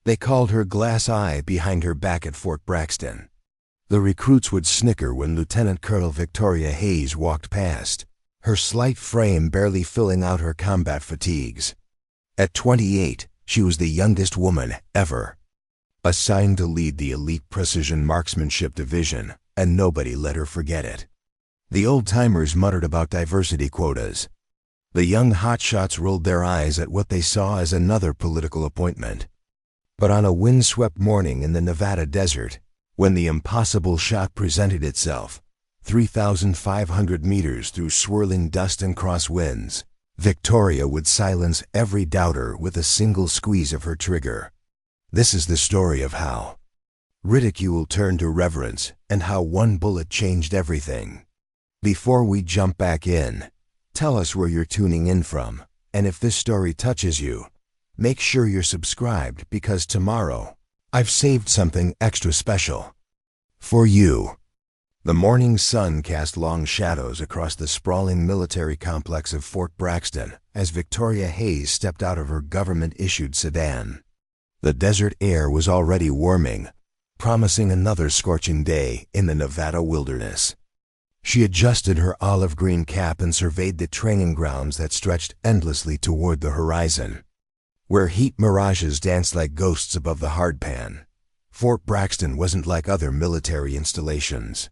They called her Glass Eye behind her back at Fort Braxton. The recruits would snicker when Lieutenant Colonel Victoria Hayes walked past, her slight frame barely filling out her combat fatigues. At 28, she was the youngest woman ever. Assigned to lead the elite precision marksmanship division, and nobody let her forget it. The old-timers muttered about diversity quotas. The young hotshots rolled their eyes at what they saw as another political appointment. But on a windswept morning in the Nevada desert, when the impossible shot presented itself, 3,500 meters through swirling dust and crosswinds, Victoria would silence every doubter with a single squeeze of her trigger. This is the story of how ridicule turned to reverence and how one bullet changed everything. Before we jump back in, tell us where you're tuning in from, and if this story touches you, make sure you're subscribed because tomorrow, I've saved something extra special for you. The morning sun cast long shadows across the sprawling military complex of Fort Braxton as Victoria Hayes stepped out of her government-issued sedan. The desert air was already warming, promising another scorching day in the Nevada wilderness. She adjusted her olive-green cap and surveyed the training grounds that stretched endlessly toward the horizon. Where heat mirages danced like ghosts above the hardpan, Fort Braxton wasn't like other military installations.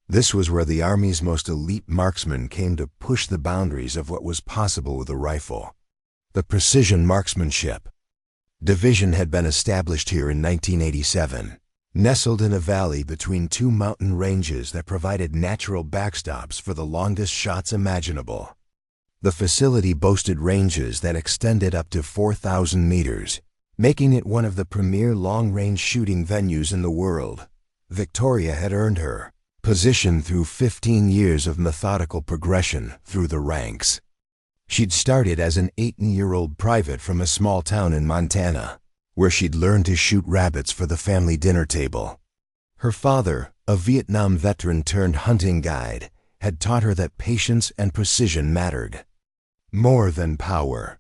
This was where the Army's most elite marksmen came to push the boundaries of what was possible with a rifle. The Precision Marksmanship Division had been established here in 1987, nestled in a valley between two mountain ranges that provided natural backstops for the longest shots imaginable. The facility boasted ranges that extended up to 4,000 meters, making it one of the premier long-range shooting venues in the world. Victoria had earned her position through 15 years of methodical progression through the ranks. She'd started as an 18-year-old private from a small town in Montana, where she'd learned to shoot rabbits for the family dinner table. Her father, a Vietnam veteran turned hunting guide, had taught her that patience and precision mattered more than power.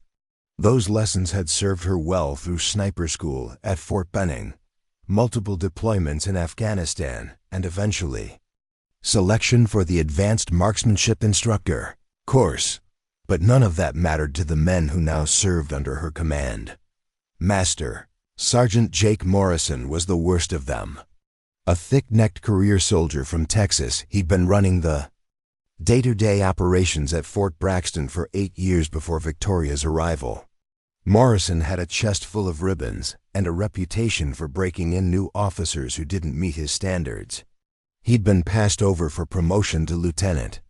Those lessons had served her well through sniper school at Fort Benning, multiple deployments in Afghanistan, and eventually selection for the Advanced Marksmanship Instructor course. But none of that mattered to the men who now served under her command. Master Sergeant Jake Morrison was the worst of them. A thick-necked career soldier from Texas, he'd been running the day-to-day operations at Fort Braxton for 8 years before Victoria's arrival. Morrison had a chest full of ribbons and a reputation for breaking in new officers who didn't meet his standards. He'd been passed over for promotion to lieutenant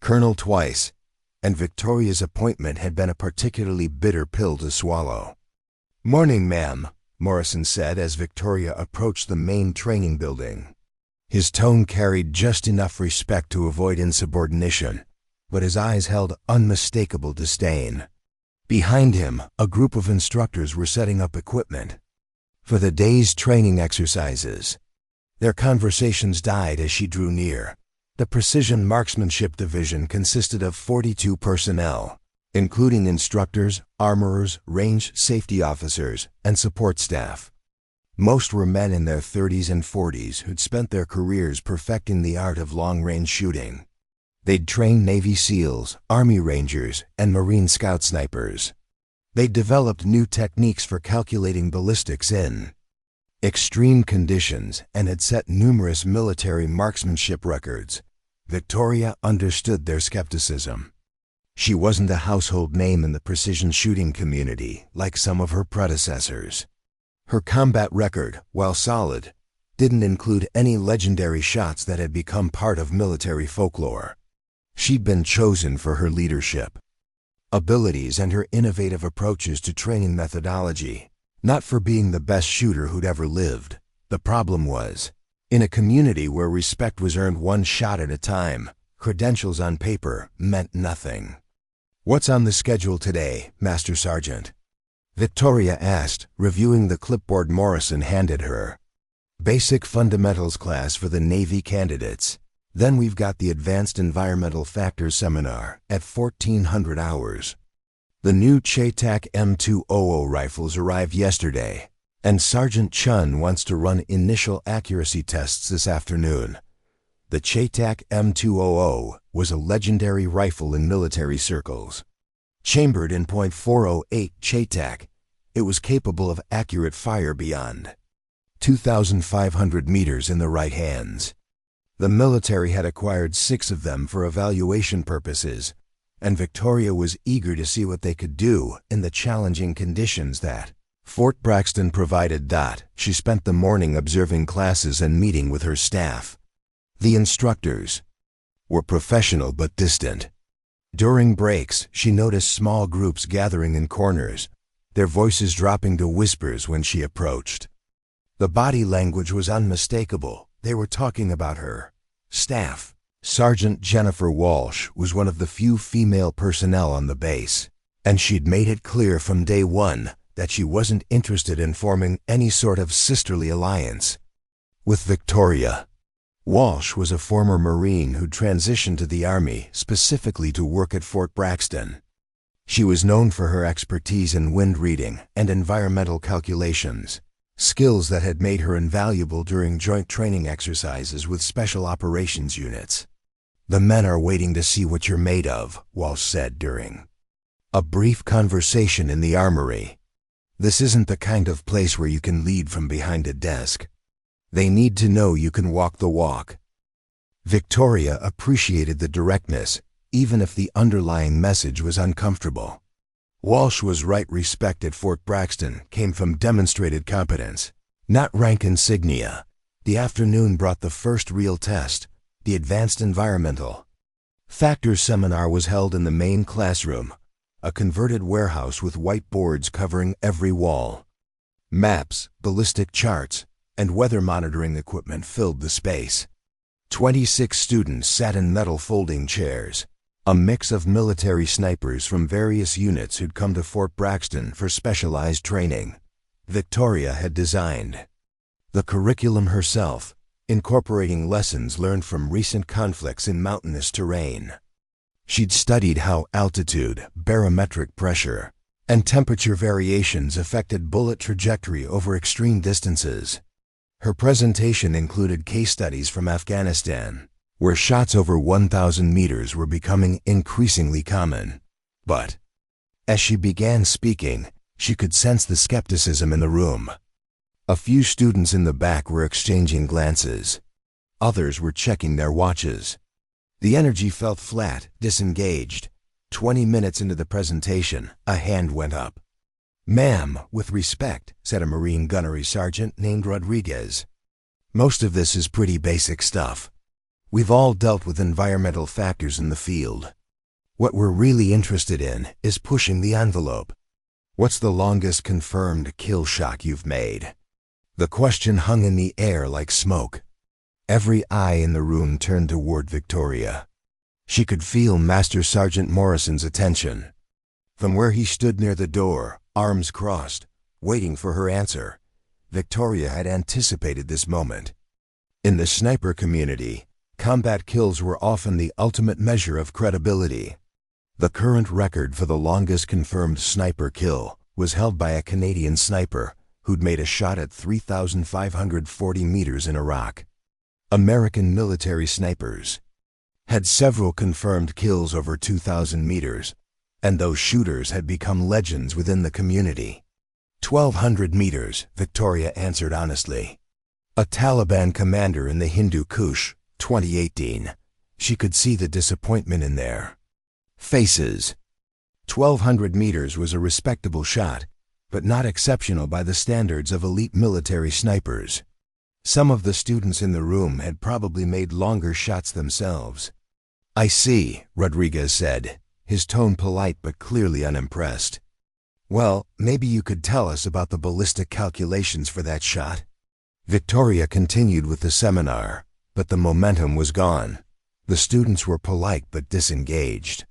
colonel twice, and Victoria's appointment had been a particularly bitter pill to swallow. "Morning, ma'am," Morrison said as Victoria approached the main training building. His tone carried just enough respect to avoid insubordination, but his eyes held unmistakable disdain. Behind him, a group of instructors were setting up equipment for the day's training exercises. Their conversations died as she drew near. The Precision Marksmanship Division consisted of 42 personnel, including instructors, armorers, range safety officers, and support staff. Most were men in their 30s and 40s who'd spent their careers perfecting the art of long-range shooting. They'd trained Navy SEALs, Army Rangers, and Marine Scout snipers. They'd developed new techniques for calculating ballistics in extreme conditions and had set numerous military marksmanship records. Victoria understood their skepticism. She wasn't a household name in the precision shooting community like some of her predecessors. Her combat record, while solid, didn't include any legendary shots that had become part of military folklore. She'd been chosen for her leadership abilities and her innovative approaches to training methodology, not for being the best shooter who'd ever lived. The problem was, in a community where respect was earned one shot at a time, credentials on paper meant nothing. "What's on the schedule today, Master Sergeant?" Victoria asked, reviewing the clipboard Morrison handed her. "Basic fundamentals class for the Navy candidates. Then we've got the Advanced Environmental Factors Seminar at 1400 hours. The new CheyTac M200 rifles arrived yesterday. And Sergeant Chun wants to run initial accuracy tests this afternoon. The CheyTac M200 was a legendary rifle in military circles. Chambered in .408 CheyTac, it was capable of accurate fire beyond 2,500 meters in the right hands. The military had acquired 6 of them for evaluation purposes, and Victoria was eager to see what they could do in the challenging conditions that Fort Braxton provided. She spent the morning observing classes and meeting with her staff. The instructors were professional but distant. During breaks, she noticed small groups gathering in corners, their voices dropping to whispers when she approached. The body language was unmistakable. They were talking about her staff. Sergeant Jennifer Walsh was one of the few female personnel on the base, and she'd made it clear from day one that she wasn't interested in forming any sort of sisterly alliance with Victoria. Walsh was a former Marine who transitioned to the Army specifically to work at Fort Braxton. She was known for her expertise in wind reading and environmental calculations, skills that had made her invaluable during joint training exercises with special operations units. "The men are waiting to see what you're made of," Walsh said during a brief conversation in the armory. "This isn't the kind of place where you can lead from behind a desk. They need to know you can walk the walk." Victoria appreciated the directness, even if the underlying message was uncomfortable. Walsh was right. Respect at Fort Braxton came from demonstrated competence, not rank insignia. The afternoon brought the first real test, the Advanced Environmental Factors seminar was held in the main classroom, a converted warehouse with white boards covering every wall. Maps, ballistic charts, and weather monitoring equipment filled the space. 26 students sat in metal folding chairs, a mix of military snipers from various units who'd come to Fort Braxton for specialized training. Victoria had designed the curriculum herself, incorporating lessons learned from recent conflicts in mountainous terrain. She'd studied how altitude, barometric pressure, and temperature variations affected bullet trajectory over extreme distances. Her presentation included case studies from Afghanistan, where shots over 1,000 meters were becoming increasingly common. But as she began speaking, she could sense the skepticism in the room. A few students in the back were exchanging glances. Others were checking their watches. The energy felt flat, disengaged. 20 minutes into the presentation, a hand went up. "Ma'am, with respect," said a Marine gunnery sergeant named Rodriguez. "Most of this is pretty basic stuff. We've all dealt with environmental factors in the field. What we're really interested in is pushing the envelope. What's the longest confirmed kill shot you've made?" The question hung in the air like smoke. Every eye in the room turned toward Victoria. She could feel Master Sergeant Morrison's attention. From where he stood near the door, arms crossed, waiting for her answer, Victoria had anticipated this moment. In the sniper community, combat kills were often the ultimate measure of credibility. The current record for the longest confirmed sniper kill was held by a Canadian sniper who'd made a shot at 3,540 meters in Iraq. American military snipers had several confirmed kills over 2,000 meters, and those shooters had become legends within the community. 1,200 meters, Victoria answered honestly. A Taliban commander in the Hindu Kush, 2018. She could see the disappointment in their faces. 1,200 meters was a respectable shot, but not exceptional by the standards of elite military snipers. Some of the students in the room had probably made longer shots themselves. "I see," Rodriguez said, his tone polite but clearly unimpressed. "Well, maybe you could tell us about the ballistic calculations for that shot." Victoria continued with the seminar, but the momentum was gone. The students were polite but disengaged.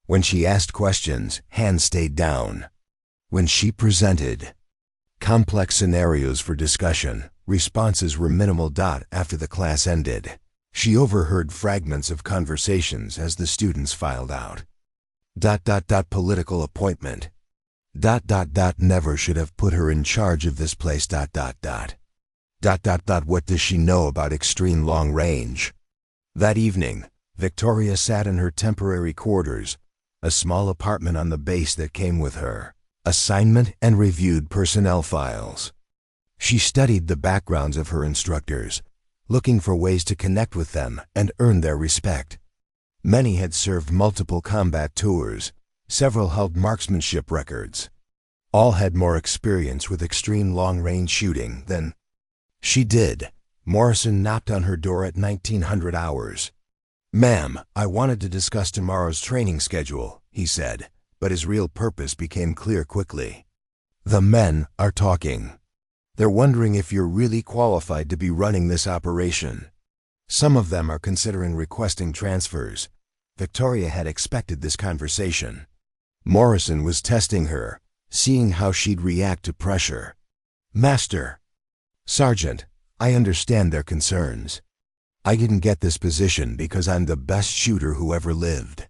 When she asked questions, hands stayed down. When she presented complex scenarios for discussion, responses were minimal. After the class ended, she overheard fragments of conversations as the students filed out. Political appointment. Never should have put her in charge of this place. What does she know about extreme long range? That evening, Victoria sat in her temporary quarters, a small apartment on the base that came with her assignment, and reviewed personnel files. She studied the backgrounds of her instructors, looking for ways to connect with them and earn their respect. Many had served multiple combat tours, several held marksmanship records. All had more experience with extreme long-range shooting than she did. Morrison knocked on her door at 1900 hours. "Ma'am, I wanted to discuss tomorrow's training schedule," he said, but his real purpose became clear quickly. "The men are talking. They're wondering if you're really qualified to be running this operation. Some of them are considering requesting transfers." Victoria had expected this conversation. Morrison was testing her, seeing how she'd react to pressure. "Master, Sergeant, I understand their concerns. I didn't get this position because I'm the best shooter who ever lived.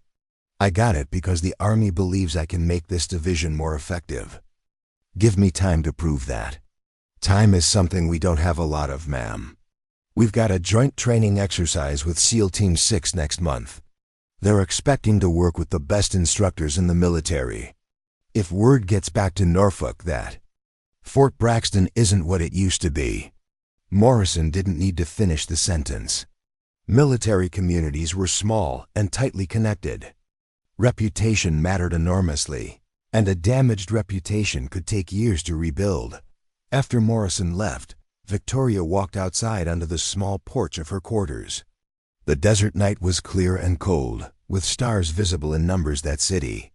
I got it because the Army believes I can make this division more effective. Give me time to prove that. Time is something we don't have a lot of, ma'am. We've got a joint training exercise with SEAL Team 6 next month. They're expecting to work with the best instructors in the military. If word gets back to Norfolk that Fort Braxton isn't what it used to be." Morrison didn't need to finish the sentence. Military communities were small and tightly connected. Reputation mattered enormously, and a damaged reputation could take years to rebuild. After Morrison left, Victoria walked outside onto the small porch of her quarters. The desert night was clear and cold, with stars visible in numbers that city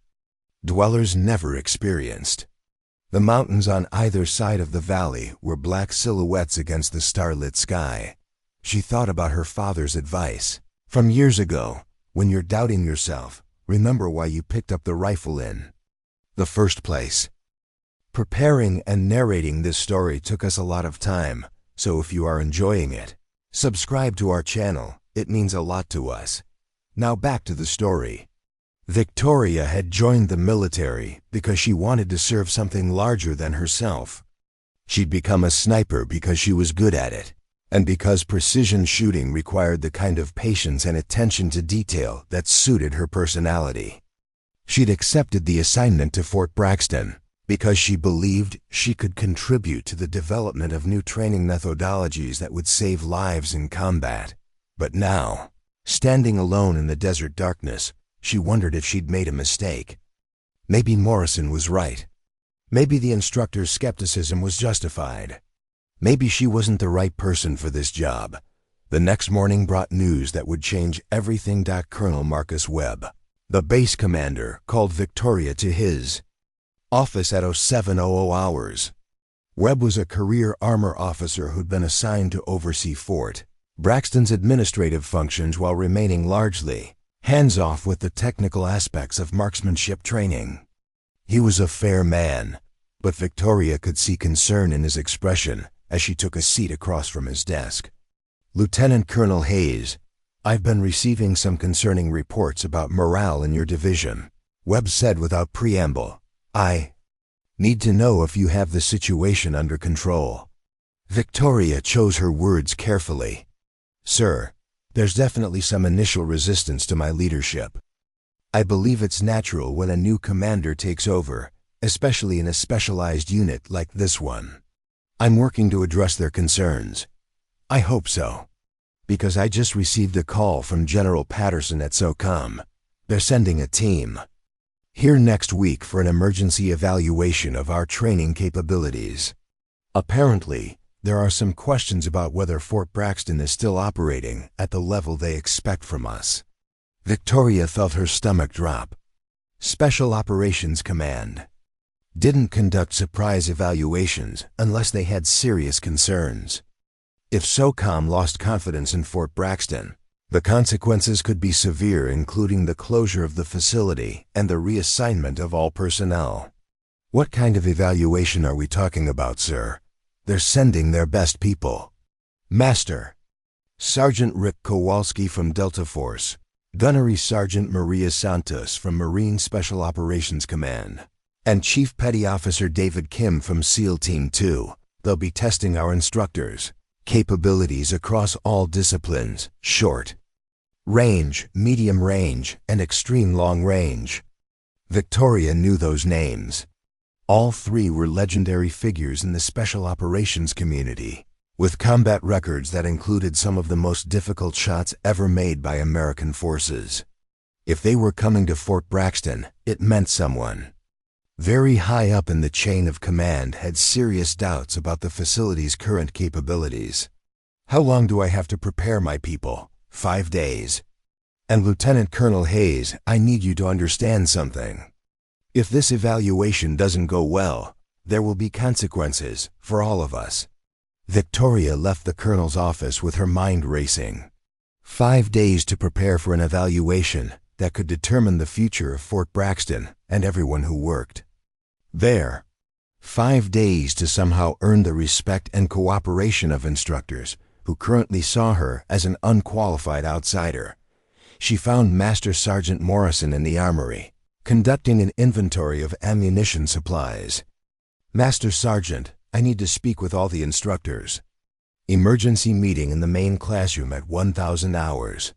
dwellers never experienced. The mountains on either side of the valley were black silhouettes against the starlit sky. She thought about her father's advice from years ago: when you're doubting yourself, remember why you picked up the rifle in the first place. Preparing and narrating this story took us a lot of time, so if you are enjoying it, subscribe to our channel. It means a lot to us. Now back to the story. Victoria had joined the military because she wanted to serve something larger than herself. She'd become a sniper because she was good at it, and because precision shooting required the kind of patience and attention to detail that suited her personality. She'd accepted the assignment to Fort Braxton because she believed she could contribute to the development of new training methodologies that would save lives in combat. But now, standing alone in the desert darkness, she wondered if she'd made a mistake. Maybe Morrison was right. Maybe the instructor's skepticism was justified. Maybe she wasn't the right person for this job. The next morning brought news that would change everything. Colonel Marcus Webb, the base commander, called Victoria to his office at 0700 hours. Webb was a career armor officer who'd been assigned to oversee Fort Braxton's administrative functions while remaining largely hands-off with the technical aspects of marksmanship training. He was a fair man, but Victoria could see concern in his expression as she took a seat across from his desk. "Lieutenant Colonel Hayes, I've been receiving some concerning reports about morale in your division," Webb said without preamble. "I need to know if you have the situation under control." Victoria chose her words carefully. "Sir, there's definitely some initial resistance to my leadership. I believe it's natural when a new commander takes over, especially in a specialized unit like this one. I'm working to address their concerns. I hope so, because I just received a call from General Patterson at SOCOM. They're sending a team here next week for an emergency evaluation of our training capabilities. Apparently, there are some questions about whether Fort Braxton is still operating at the level they expect from us." Victoria felt her stomach drop. Special Operations Command didn't conduct surprise evaluations unless they had serious concerns. If SOCOM lost confidence in Fort Braxton, the consequences could be severe, including the closure of the facility and the reassignment of all personnel. "What kind of evaluation are we talking about, sir?" "They're sending their best people." "Master, Sergeant Rick Kowalski from Delta Force, Gunnery Sergeant Maria Santos from Marine Special Operations Command, And Chief Petty Officer David Kim from SEAL Team 2. They'll be testing our instructors' capabilities across all disciplines: short range, medium range, and extreme long range. Victoria knew those names. All three were legendary figures in the special operations community, with combat records that included some of the most difficult shots ever made by American forces. If they were coming to Fort Braxton, it meant someone very high up in the chain of command had serious doubts about the facility's current capabilities. "How long do I have to prepare my people?" 5 days. "And Lieutenant Colonel Hayes, I need you to understand something. If this evaluation doesn't go well, there will be consequences for all of us." Victoria left the colonel's office with her mind racing. 5 days to prepare for an evaluation that could determine the future of Fort Braxton and everyone who worked there. 5 days to somehow earn the respect and cooperation of instructors who currently saw her as an unqualified outsider. She found Master Sergeant Morrison in the armory, conducting an inventory of ammunition supplies. "Master Sergeant, I need to speak with all the instructors. Emergency meeting in the main classroom at 1000 hours.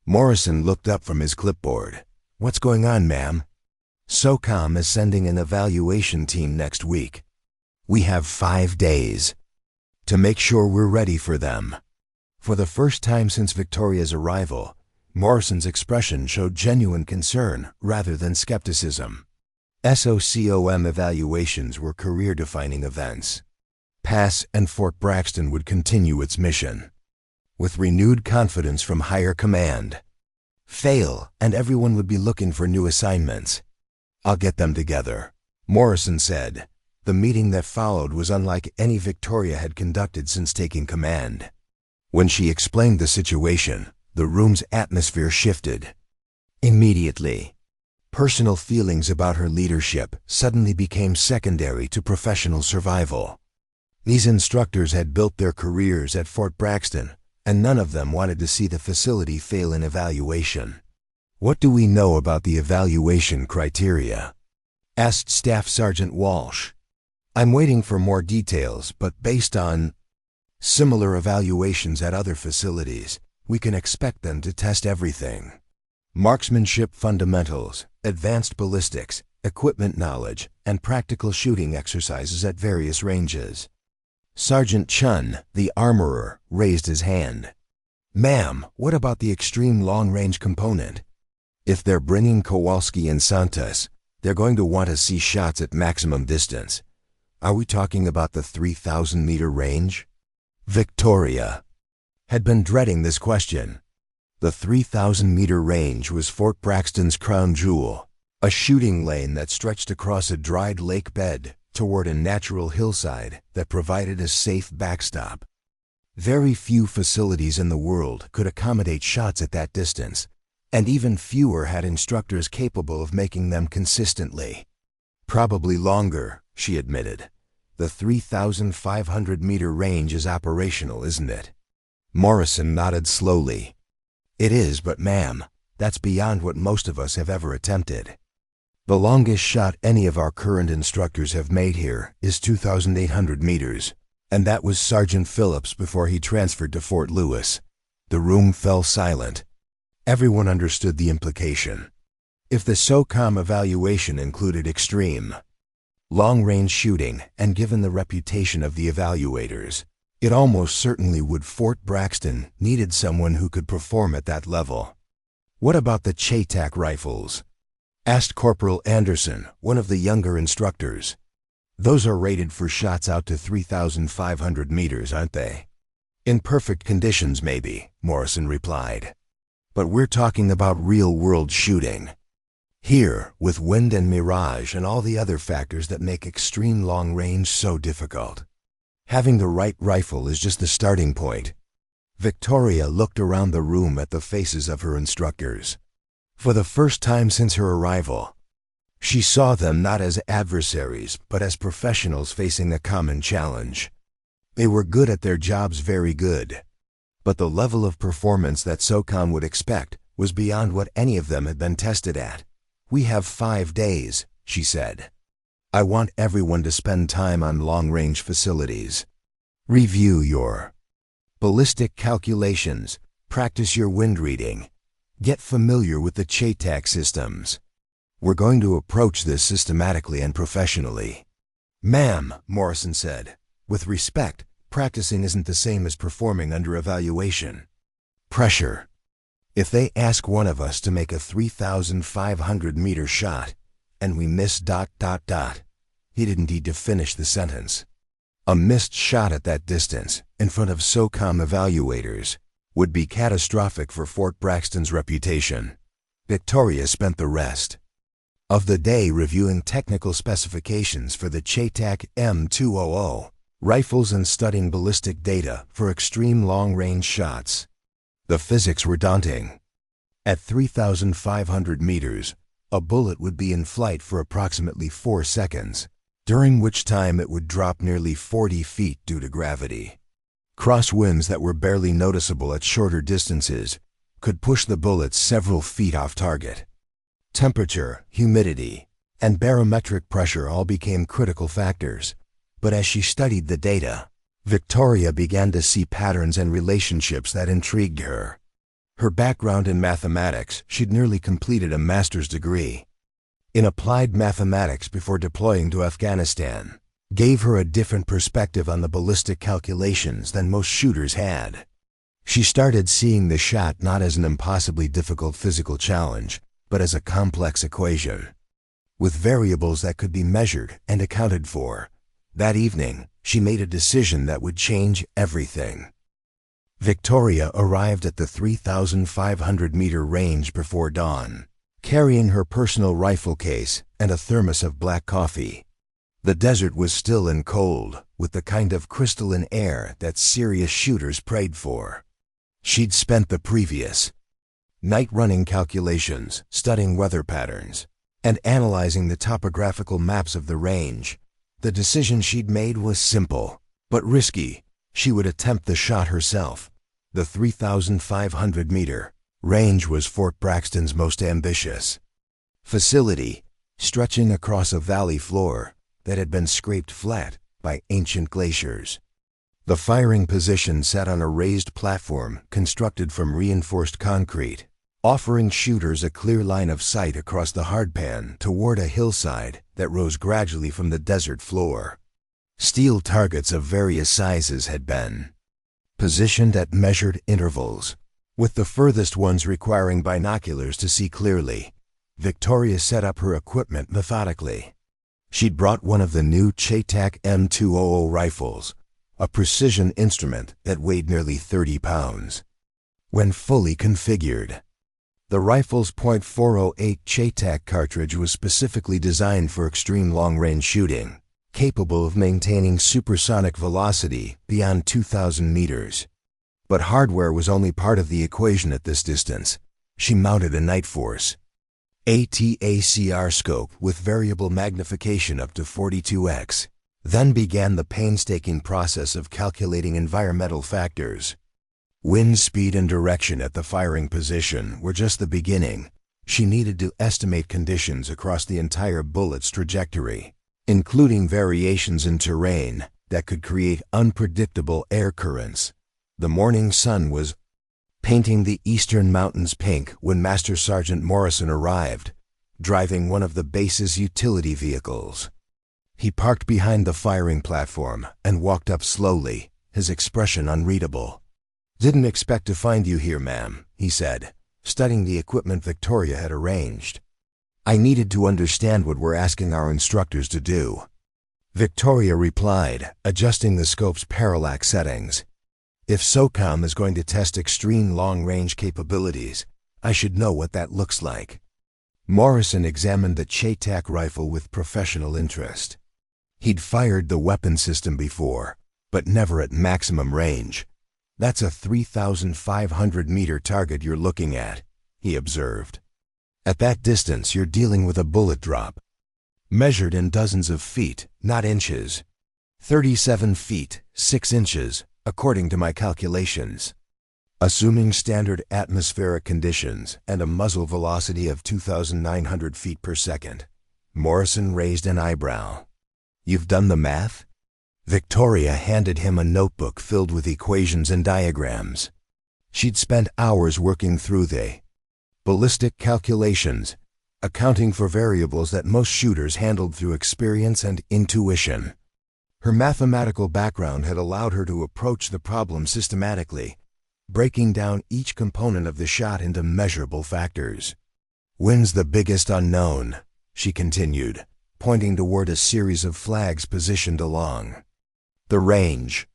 Morrison looked up from his clipboard. "What's going on, ma'am?" "SOCOM is sending an evaluation team next week. We have 5 days to make sure we're ready for them." For the first time since Victoria's arrival, Morrison's expression showed genuine concern rather than skepticism. SOCOM evaluations were career-defining events. Pass and Fort Braxton would continue its mission with renewed confidence from higher command. Fail, and everyone would be looking for new assignments. "I'll get them together," Morrison said. The meeting that followed was unlike any Victoria had conducted since taking command. When she explained the situation, the room's atmosphere shifted. Immediately, personal feelings about her leadership suddenly became secondary to professional survival. These instructors had built their careers at Fort Braxton, and none of them wanted to see the facility fail in evaluation. "What do we know about the evaluation criteria?" asked Staff Sergeant Walsh. "I'm waiting for more details, but based on similar evaluations at other facilities, we can expect them to test everything: marksmanship fundamentals, advanced ballistics, equipment knowledge, and practical shooting exercises at various ranges." Sergeant Chun, the armorer, raised his hand. "Ma'am, what about the extreme long-range component? If they're bringing Kowalski and Santos, they're going to want to see shots at maximum distance. Are we talking about the 3,000-meter range?" Victoria had been dreading this question. The 3,000-meter range was Fort Braxton's crown jewel, a shooting lane that stretched across a dried lake bed toward a natural hillside that provided a safe backstop. Very few facilities in the world could accommodate shots at that distance, and even fewer had instructors capable of making them consistently. "Probably longer," she admitted. "The 3,500-meter range is operational, isn't it?" Morrison nodded slowly. "It is, but ma'am, that's beyond what most of us have ever attempted. The longest shot any of our current instructors have made here is 2,800 meters, and that was Sergeant Phillips before he transferred to Fort Lewis." The room fell silent. Everyone understood the implication. If the SOCOM evaluation included extreme long-range shooting, and given the reputation of the evaluators, it almost certainly would. Fort Braxton needed someone who could perform at that level. "What about the CheyTac rifles?" asked Corporal Anderson, one of the younger instructors. "Those are rated for shots out to 3,500 meters, aren't they?" "In perfect conditions, maybe," Morrison replied. "But we're talking about real-world shooting here, with wind and mirage and all the other factors that make extreme long range so difficult. Having the right rifle is just the starting point." Victoria looked around the room at the faces of her instructors. For the first time since her arrival, she saw them not as adversaries, but as professionals facing a common challenge. They were good at their jobs, very good. But the level of performance that SOCOM would expect was beyond what any of them had been tested at. "We have 5 days," she said. I want everyone to spend time on long-range facilities. Review your ballistic calculations, practice your wind reading, get familiar with the CheyTac systems. We're going to approach this systematically and professionally. Ma'am, Morrison said, with respect, practicing isn't the same as performing under evaluation. Pressure. If they ask one of us to make a 3,500-meter shot, and we miss ... He didn't need to finish the sentence. A missed shot at that distance, in front of SOCOM evaluators, would be catastrophic for Fort Braxton's reputation. Victoria spent the rest of the day reviewing technical specifications for the CheyTac M200 rifles and studying ballistic data for extreme long-range shots. The physics were daunting. At 3,500 meters, a bullet would be in flight for approximately 4 seconds, during which time it would drop nearly 40 feet due to gravity. Crosswinds that were barely noticeable at shorter distances could push the bullets several feet off target. Temperature, humidity, and barometric pressure all became critical factors, but as she studied the data, Victoria began to see patterns and relationships that intrigued her. Her background in mathematics, she'd nearly completed a master's degree in applied mathematics before deploying to Afghanistan, gave her a different perspective on the ballistic calculations than most shooters had. She started seeing the shot not as an impossibly difficult physical challenge, but as a complex equation, with variables that could be measured and accounted for. That evening, she made a decision that would change everything. Victoria arrived at the 3,500-meter range before dawn, carrying her personal rifle case and a thermos of black coffee. The desert was still and cold, with the kind of crystalline air that serious shooters prayed for. She'd spent the previous night running calculations, studying weather patterns, and analyzing the topographical maps of the range. The decision she'd made was simple, but risky. She would attempt the shot herself. The 3,500-meter range was Fort Braxton's most ambitious facility, stretching across a valley floor that had been scraped flat by ancient glaciers. The firing position sat on a raised platform constructed from reinforced concrete, offering shooters a clear line of sight across the hardpan toward a hillside that rose gradually from the desert floor. Steel targets of various sizes had been positioned at measured intervals, with the furthest ones requiring binoculars to see clearly. Victoria set up her equipment methodically. She'd brought one of the new CheyTac M200 rifles, a precision instrument that weighed nearly 30 pounds. When fully configured, the rifle's .408 CheyTac cartridge was specifically designed for extreme long-range shooting, capable of maintaining supersonic velocity beyond 2,000 meters. But hardware was only part of the equation at this distance. She mounted a Night Force ATACR scope with variable magnification up to 42x, then began the painstaking process of calculating environmental factors. Wind speed and direction at the firing position were just the beginning. She needed to estimate conditions across the entire bullet's trajectory, including variations in terrain that could create unpredictable air currents. The morning sun was painting the eastern mountains pink when Master Sergeant Morrison arrived, driving one of the base's utility vehicles. He parked behind the firing platform and walked up slowly, his expression unreadable. "Didn't expect to find you here, ma'am," he said, studying the equipment Victoria had arranged. "I needed to understand what we're asking our instructors to do." Victoria replied, adjusting the scope's parallax settings. "If SOCOM is going to test extreme long-range capabilities, I should know what that looks like." Morrison examined the CheyTac rifle with professional interest. He'd fired the weapon system before, but never at maximum range. "That's a 3,500-meter target you're looking at," he observed. "At that distance, you're dealing with a bullet drop, measured in dozens of feet, not inches. 37 feet, 6 inches, according to my calculations. Assuming standard atmospheric conditions and a muzzle velocity of 2,900 feet per second, Morrison raised an eyebrow. "You've done the math?" Victoria handed him a notebook filled with equations and diagrams. She'd spent hours working through the ballistic calculations, accounting for variables that most shooters handled through experience and intuition. Her mathematical background had allowed her to approach the problem systematically, breaking down each component of the shot into measurable factors. "When's the biggest unknown?" she continued, pointing toward a series of flags positioned along the range.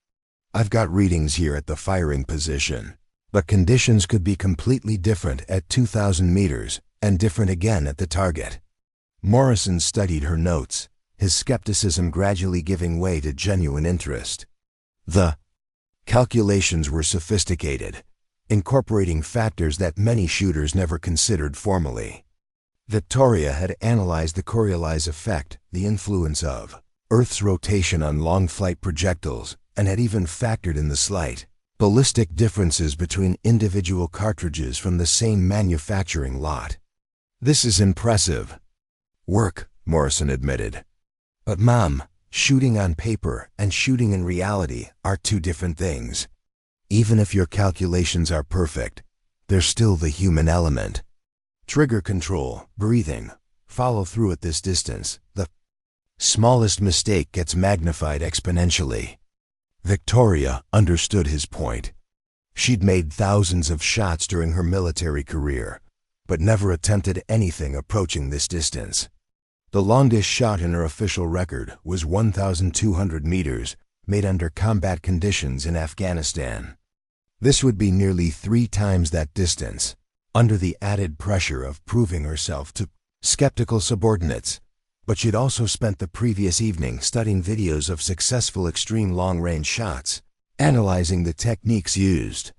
"I've got readings here at the firing position, but conditions could be completely different at 2,000 meters and different again at the target." Morrison studied her notes, his skepticism gradually giving way to genuine interest. The calculations were sophisticated, incorporating factors that many shooters never considered formally. Victoria had analyzed the Coriolis effect, the influence of Earth's rotation on long-flight projectiles, and had even factored in the slight ballistic differences between individual cartridges from the same manufacturing lot. "This is impressive work," Morrison admitted. "But Mom, shooting on paper and shooting in reality are two different things. Even if your calculations are perfect, there's still the human element. Trigger control, breathing, follow through at this distance. The smallest mistake gets magnified exponentially." Victoria understood his point. She'd made thousands of shots during her military career, but never attempted anything approaching this distance. The longest shot in her official record was 1,200 meters, made under combat conditions in Afghanistan. This would be nearly 3 times that distance, under the added pressure of proving herself to skeptical subordinates. But she'd also spent the previous evening studying videos of successful extreme long-range shots, analyzing the techniques used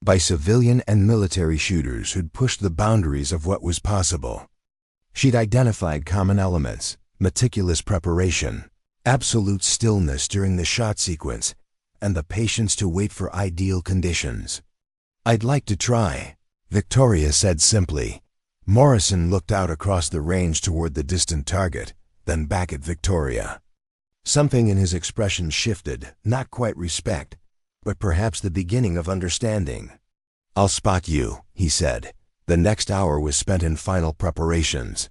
by civilian and military shooters who'd pushed the boundaries of what was possible. She'd identified common elements: meticulous preparation, absolute stillness during the shot sequence, and the patience to wait for ideal conditions. "I'd like to try," Victoria said simply. Morrison looked out across the range toward the distant target, then back at Victoria. Something in his expression shifted, not quite respect, but perhaps the beginning of understanding. "I'll spot you," he said. The next hour was spent in final preparations.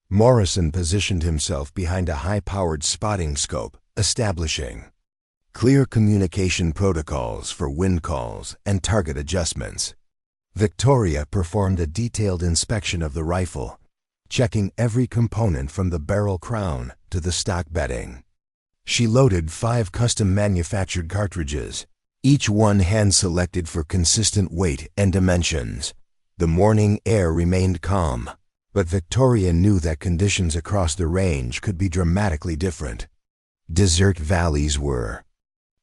Morrison positioned himself behind a high-powered spotting scope, establishing clear communication protocols for wind calls and target adjustments. Victoria performed a detailed inspection of the rifle, checking every component from the barrel crown to the stock bedding. She loaded 5 custom-manufactured cartridges, each one hand-selected for consistent weight and dimensions. The morning air remained calm, but Victoria knew that conditions across the range could be dramatically different. Desert valleys were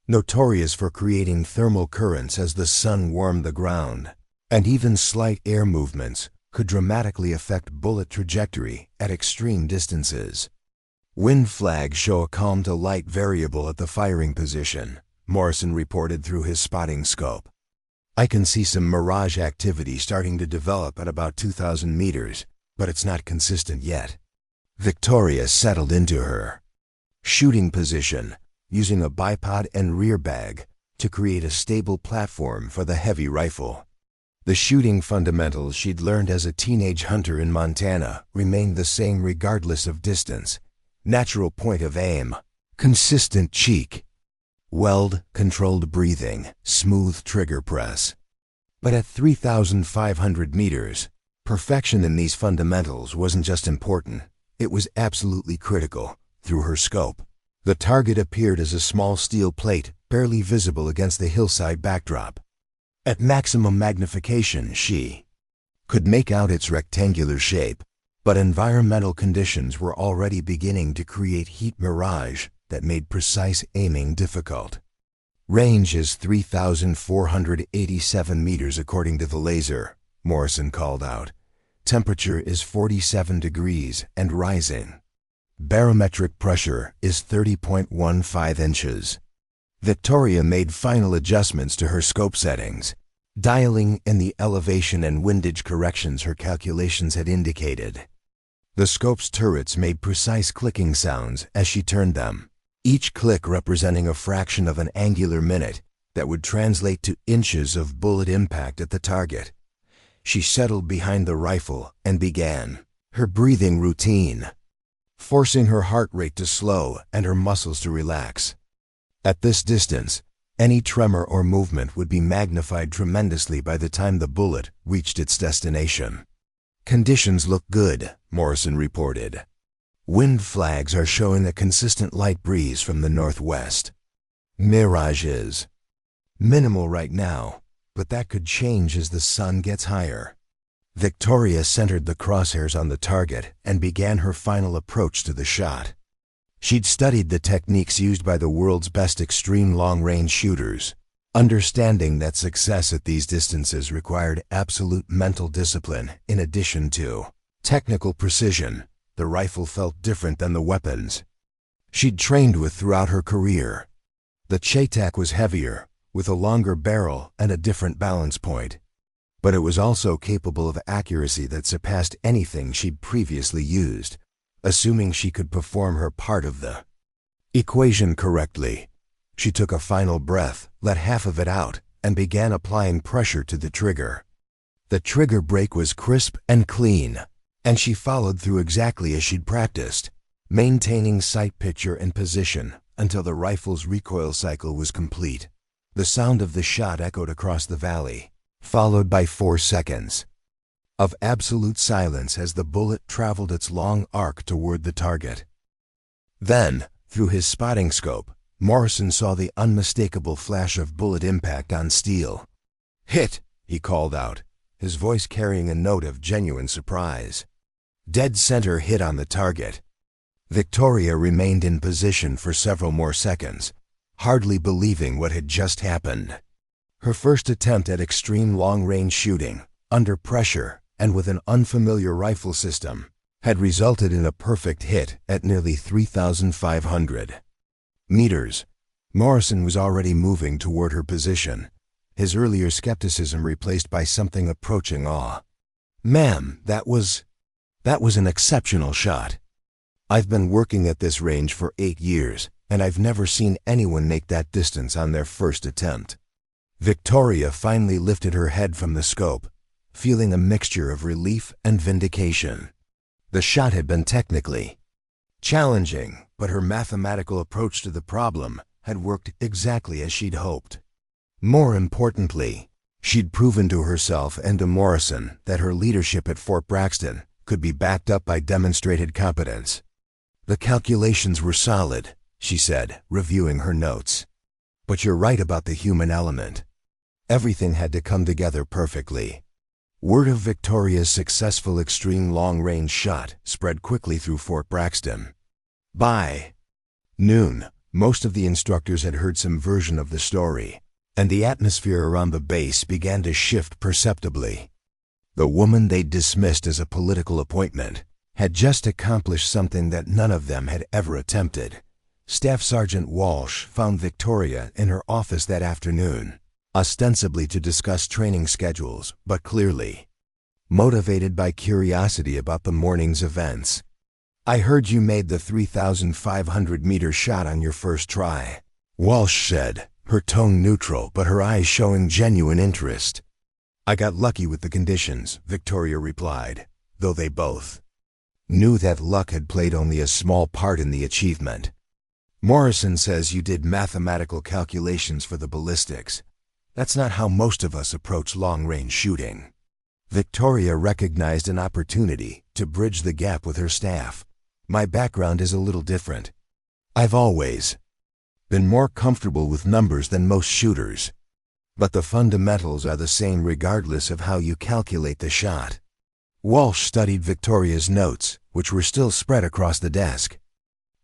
notorious for creating thermal currents as the sun warmed the ground, and even slight air movements could dramatically affect bullet trajectory at extreme distances. "Wind flags show a calm to light variable at the firing position," Morrison reported through his spotting scope. "I can see some mirage activity starting to develop at about 2,000 meters, but it's not consistent yet." Victoria settled into her shooting position, using a bipod and rear bag to create a stable platform for the heavy rifle. The shooting fundamentals she'd learned as a teenage hunter in Montana remained the same regardless of distance: natural point of aim, consistent cheek, weld, controlled breathing, smooth trigger press. But at 3,500 meters, perfection in these fundamentals wasn't just important, it was absolutely critical. Through her scope, the target appeared as a small steel plate, barely visible against the hillside backdrop. At maximum magnification, she could make out its rectangular shape, but environmental conditions were already beginning to create heat mirage that made precise aiming difficult. "Range is 3,487 meters according to the laser," Morrison called out. "Temperature is 47 degrees and rising. Barometric pressure is 30.15 inches. Victoria made final adjustments to her scope settings, dialing in the elevation and windage corrections her calculations had indicated. The scope's turrets made precise clicking sounds as she turned them, each click representing a fraction of an angular minute that would translate to inches of bullet impact at the target. She settled behind the rifle and began her breathing routine, forcing her heart rate to slow and her muscles to relax. At this distance, any tremor or movement would be magnified tremendously by the time the bullet reached its destination. "Conditions look good," Morrison reported. "Wind flags are showing a consistent light breeze from the northwest. Mirage is minimal right now, but that could change as the sun gets higher." Victoria centered the crosshairs on the target and began her final approach to the shot. She'd studied the techniques used by the world's best extreme long-range shooters, understanding that success at these distances required absolute mental discipline in addition to technical precision. The rifle felt different than the weapons she'd trained with throughout her career. The CheyTac was heavier, with a longer barrel and a different balance point, but it was also capable of accuracy that surpassed anything she'd previously used, assuming she could perform her part of the equation correctly. She took a final breath, let half of it out, and began applying pressure to the trigger. The trigger brake was crisp and clean, and she followed through exactly as she'd practiced, maintaining sight picture and position until the rifle's recoil cycle was complete. The sound of the shot echoed across the valley, followed by 4 seconds of absolute silence as the bullet traveled its long arc toward the target. Then, through his spotting scope, Morrison saw the unmistakable flash of bullet impact on steel. "Hit!" he called out, his voice carrying a note of genuine surprise. Dead center hit on the target. Victoria remained in position for several more seconds, hardly believing what had just happened. Her first attempt at extreme long-range shooting, under pressure and with an unfamiliar rifle system, had resulted in a perfect hit at nearly 3,500 meters. Morrison was already moving toward her position, his earlier skepticism replaced by something approaching awe. "Ma'am, that was an exceptional shot. I've been working at this range for 8 years, and I've never seen anyone make that distance on their first attempt." Victoria finally lifted her head from the scope, feeling a mixture of relief and vindication. The shot had been technically challenging, but her mathematical approach to the problem had worked exactly as she'd hoped. More importantly, she'd proven to herself and to Morrison that her leadership at Fort Braxton could be backed up by demonstrated competence. "The calculations were solid," she said, reviewing her notes. "But you're right about the human element. Everything had to come together perfectly." Word of Victoria's successful extreme long-range shot spread quickly through Fort Braxton. By noon, most of the instructors had heard some version of the story, and the atmosphere around the base began to shift perceptibly. The woman they'd dismissed as a political appointment had just accomplished something that none of them had ever attempted. Staff Sergeant Walsh found Victoria in her office that afternoon, ostensibly to discuss training schedules, but clearly motivated by curiosity about the morning's events. "I heard you made the 3,500-meter shot on your first try," Walsh said, her tone neutral but her eyes showing genuine interest. "I got lucky with the conditions," Victoria replied, though they both knew that luck had played only a small part in the achievement. "Morrison says you did mathematical calculations for the ballistics. That's not how most of us approach long-range shooting." Victoria recognized an opportunity to bridge the gap with her staff. "My background is a little different. I've always been more comfortable with numbers than most shooters. But the fundamentals are the same regardless of how you calculate the shot." Walsh studied Victoria's notes, which were still spread across the desk.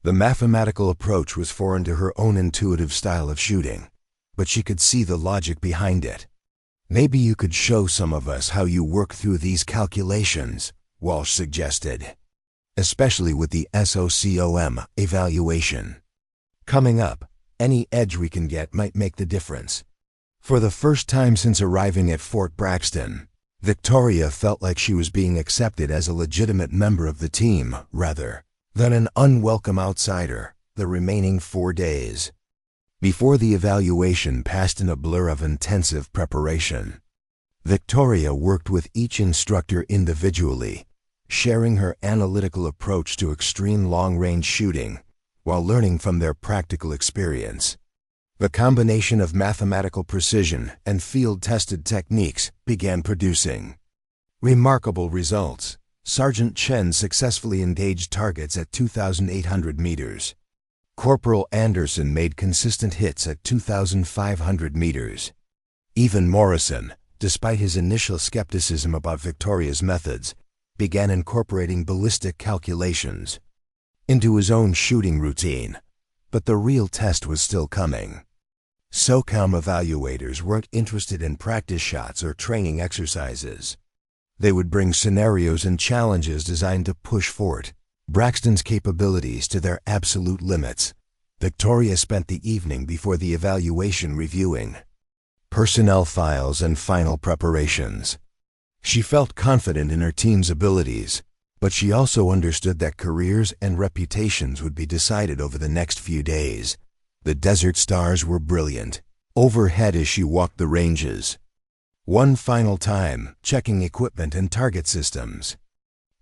The mathematical approach was foreign to her own intuitive style of shooting, but she could see the logic behind it. "Maybe you could show some of us how you work through these calculations," Walsh suggested, "especially with the SOCOM evaluation. Coming up, any edge we can get might make the difference." For the first time since arriving at Fort Braxton, Victoria felt like she was being accepted as a legitimate member of the team, rather than an unwelcome outsider. The remaining 4 days before the evaluation passed in a blur of intensive preparation. Victoria worked with each instructor individually, sharing her analytical approach to extreme long-range shooting while learning from their practical experience. The combination of mathematical precision and field-tested techniques began producing remarkable results. Sergeant Chen successfully engaged targets at 2,800 meters. Corporal Anderson made consistent hits at 2,500 meters. Even Morrison, despite his initial skepticism about Victoria's methods, began incorporating ballistic calculations into his own shooting routine. But the real test was still coming. SOCOM evaluators weren't interested in practice shots or training exercises. They would bring scenarios and challenges designed to push Fort Braxton's capabilities to their absolute limits. Victoria spent the evening before the evaluation reviewing personnel files and final preparations. She felt confident in her team's abilities, but she also understood that careers and reputations would be decided over the next few days. The desert stars were brilliant overhead as she walked the ranges. One final time, checking equipment and target systems.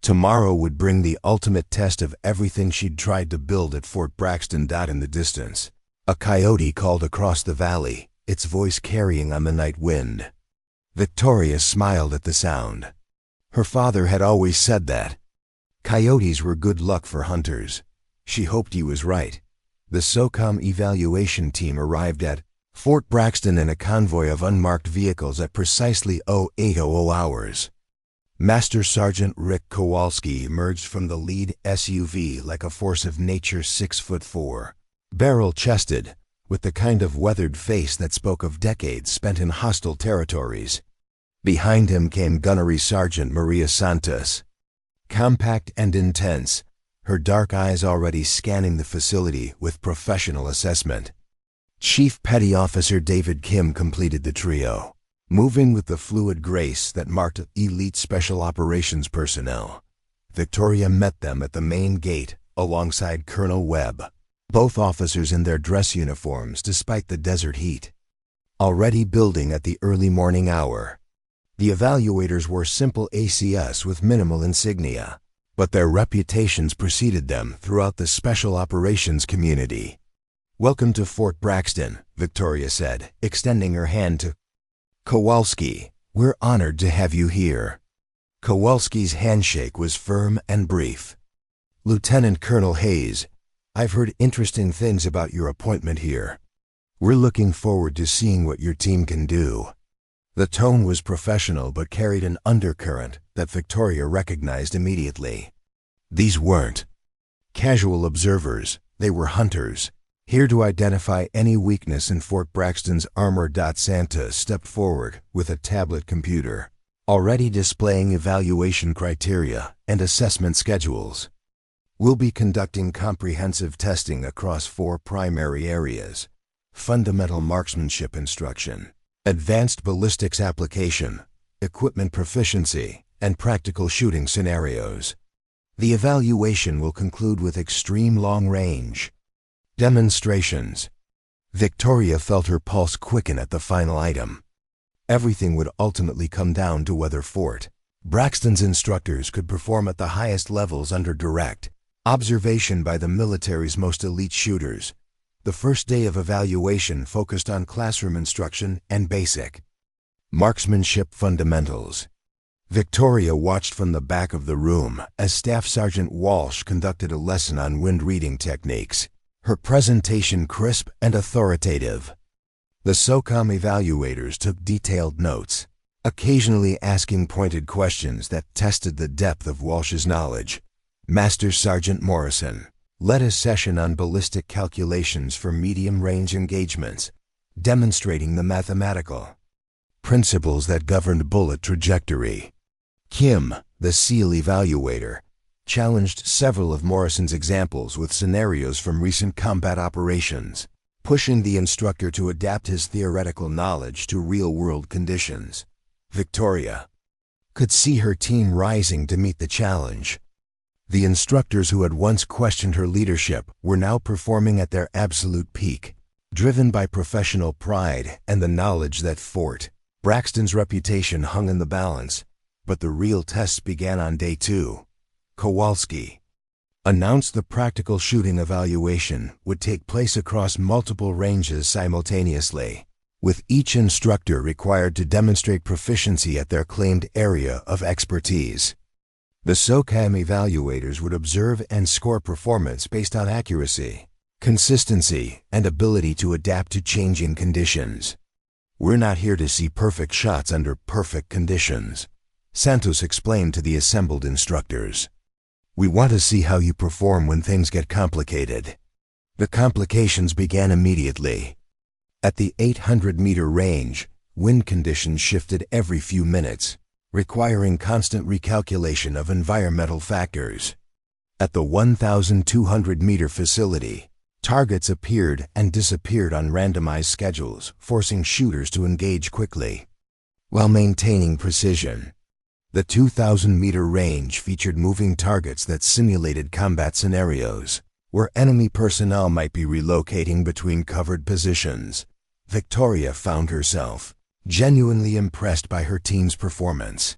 Tomorrow would bring the ultimate test of everything she'd tried to build at Fort Braxton. In the distance, a coyote called across the valley, its voice carrying on the night wind. Victoria smiled at the sound. Her father had always said that coyotes were good luck for hunters. She hoped he was right. The SOCOM evaluation team arrived at Fort Braxton in a convoy of unmarked vehicles at precisely 0800 hours. Master Sergeant Rick Kowalski emerged from the lead SUV like a force of nature, 6'4", barrel-chested, with the kind of weathered face that spoke of decades spent in hostile territories. Behind him came Gunnery Sergeant Maria Santos, compact and intense, her dark eyes already scanning the facility with professional assessment. Chief Petty Officer David Kim completed the trio, moving with the fluid grace that marked elite special operations personnel. Victoria met them at the main gate alongside Colonel Webb, both officers in their dress uniforms despite the desert heat. Already building at the early morning hour, the evaluators wore simple ACS with minimal insignia, but their reputations preceded them throughout the special operations community. "Welcome to Fort Braxton," Victoria said, extending her hand to Kowalski. "We're honored to have you here." Kowalski's handshake was firm and brief. "Lieutenant Colonel Hayes, I've heard interesting things about your appointment here. We're looking forward to seeing what your team can do." The tone was professional but carried an undercurrent that Victoria recognized immediately. These weren't casual observers, they were hunters, here to identify any weakness in Fort Braxton's armor. Santos stepped forward with a tablet computer, already displaying evaluation criteria and assessment schedules. "We'll be conducting comprehensive testing across 4 primary areas: fundamental marksmanship instruction, advanced ballistics application, equipment proficiency, and practical shooting scenarios. The evaluation will conclude with extreme long-range demonstrations." Victoria felt her pulse quicken at the final item. Everything would ultimately come down to whether Fort Braxton's instructors could perform at the highest levels under direct observation by the military's most elite shooters. The first day of evaluation focused on classroom instruction and basic marksmanship fundamentals. Victoria watched from the back of the room as Staff Sergeant Walsh conducted a lesson on wind reading techniques, her presentation crisp and authoritative. The SOCOM evaluators took detailed notes, occasionally asking pointed questions that tested the depth of Walsh's knowledge. Master Sergeant Morrison led a session on ballistic calculations for medium-range engagements, demonstrating the mathematical principles that governed bullet trajectory. Kim, the SEAL evaluator, challenged several of Morrison's examples with scenarios from recent combat operations, pushing the instructor to adapt his theoretical knowledge to real-world conditions. Victoria could see her team rising to meet the challenge. The instructors who had once questioned her leadership were now performing at their absolute peak, driven by professional pride and the knowledge that Fort Braxton's reputation hung in the balance. But the real tests began on day 2. Kowalski announced the practical shooting evaluation would take place across multiple ranges simultaneously, with each instructor required to demonstrate proficiency at their claimed area of expertise. The SOCAM evaluators would observe and score performance based on accuracy, consistency, and ability to adapt to changing conditions. "We're not here to see perfect shots under perfect conditions," Santos explained to the assembled instructors. "We want to see how you perform when things get complicated." The complications began immediately. At the 800-meter range, wind conditions shifted every few minutes, requiring constant recalculation of environmental factors. At the 1,200-meter facility, targets appeared and disappeared on randomized schedules, forcing shooters to engage quickly while maintaining precision. The 2,000-meter range featured moving targets that simulated combat scenarios, where enemy personnel might be relocating between covered positions. Victoria found herself genuinely impressed by her team's performance.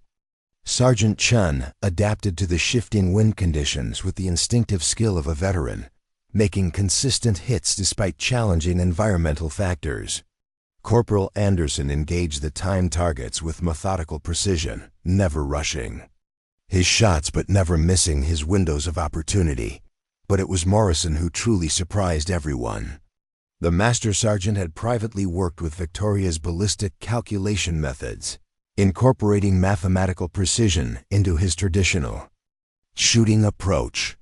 Sergeant Chun adapted to the shifting wind conditions with the instinctive skill of a veteran, making consistent hits despite challenging environmental factors. Corporal Anderson engaged the timed targets with methodical precision, never rushing his shots but never missing his windows of opportunity. But it was Morrison who truly surprised everyone. The Master Sergeant had privately worked with Victoria's ballistic calculation methods, incorporating mathematical precision into his traditional shooting approach.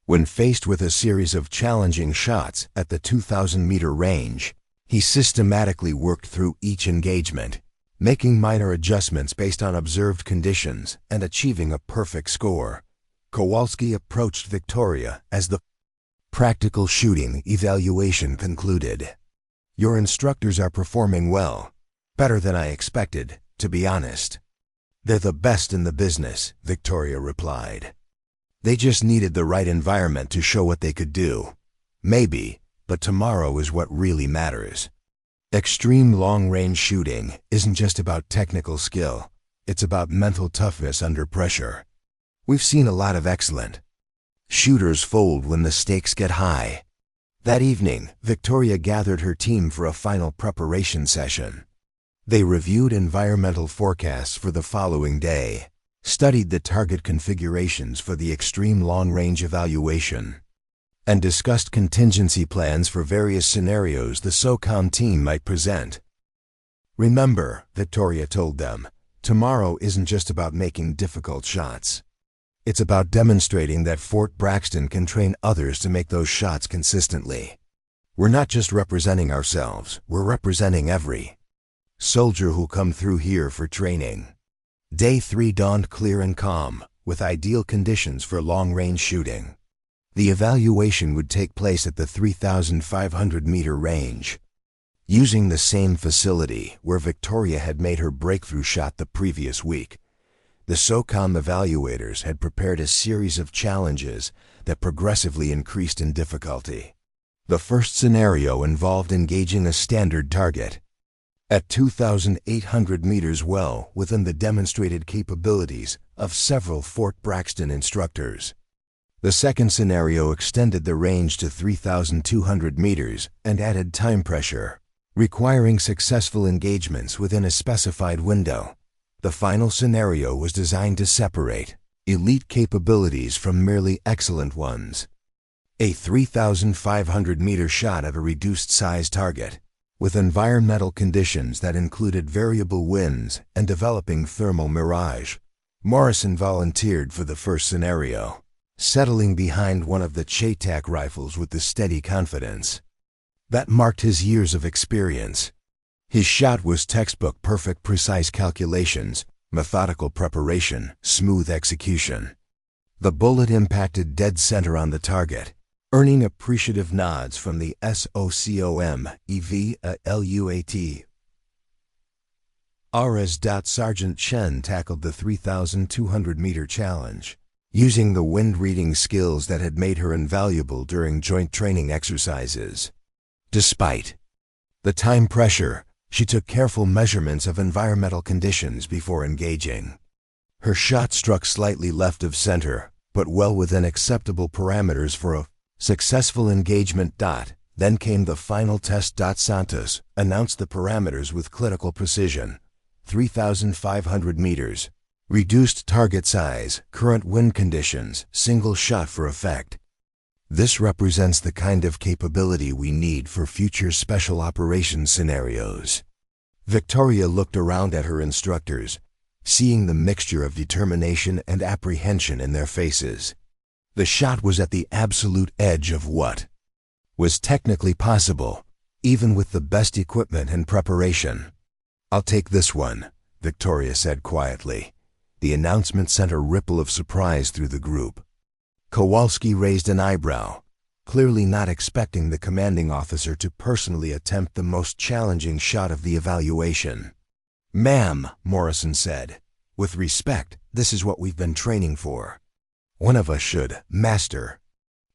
When faced with a series of challenging shots at the 2,000-meter range, he systematically worked through each engagement, making minor adjustments based on observed conditions and achieving a perfect score. Kowalski approached Victoria as the practical shooting evaluation concluded. "Your instructors are performing well, better than I expected, to be honest." "They're the best in the business," Victoria replied. "They just needed the right environment to show what they could do. Maybe, but tomorrow is what really matters." Extreme long-range shooting isn't just about technical skill, it's about mental toughness under pressure. We've seen a lot of excellent shooters fold when the stakes get high. That evening, Victoria gathered her team for a final preparation session. They reviewed environmental forecasts for the following day, studied the target configurations for the extreme long-range evaluation, and discussed contingency plans for various scenarios the SOCOM team might present. "Remember," Victoria told them, "tomorrow isn't just about making difficult shots. It's about demonstrating that Fort Braxton can train others to make those shots consistently. We're not just representing ourselves, we're representing every soldier who'll come through here for training." Day 3 dawned clear and calm, with ideal conditions for long-range shooting. The evaluation would take place at the 3,500-meter range, using the same facility where Victoria had made her breakthrough shot the previous week. The SOCOM evaluators had prepared a series of challenges that progressively increased in difficulty. The first scenario involved engaging a standard target at 2,800 meters, well within the demonstrated capabilities of several Fort Braxton instructors. The second scenario extended the range to 3,200 meters and added time pressure, requiring successful engagements within a specified window. The final scenario was designed to separate elite capabilities from merely excellent ones. A 3,500-meter shot at a reduced-size target, with environmental conditions that included variable winds and developing thermal mirage. Morrison volunteered for the first scenario, settling behind one of the CheyTac rifles with the steady confidence that marked his years of experience. His shot was textbook perfect, precise calculations, methodical preparation, smooth execution. The bullet impacted dead center on the target, earning appreciative nods from the SOCOM evaluat. RS. Sergeant Chen tackled the 3,200-meter challenge, using the wind reading skills that had made her invaluable during joint training exercises. Despite the time pressure, she took careful measurements of environmental conditions before engaging. Her shot struck slightly left of center, but well within acceptable parameters for a successful engagement. Then came the final test. Santos announced the parameters with clinical precision. 3,500 meters. Reduced target size, current wind conditions, single shot for effect. This represents the kind of capability we need for future special operations scenarios. Victoria looked around at her instructors, seeing the mixture of determination and apprehension in their faces. The shot was at the absolute edge of what was technically possible, even with the best equipment and preparation. "I'll take this one," Victoria said quietly. The announcement sent a ripple of surprise through the group. Kowalski raised an eyebrow, clearly not expecting the commanding officer to personally attempt the most challenging shot of the evaluation. "Ma'am," Morrison said, "with respect, this is what we've been training for. One of us should, master."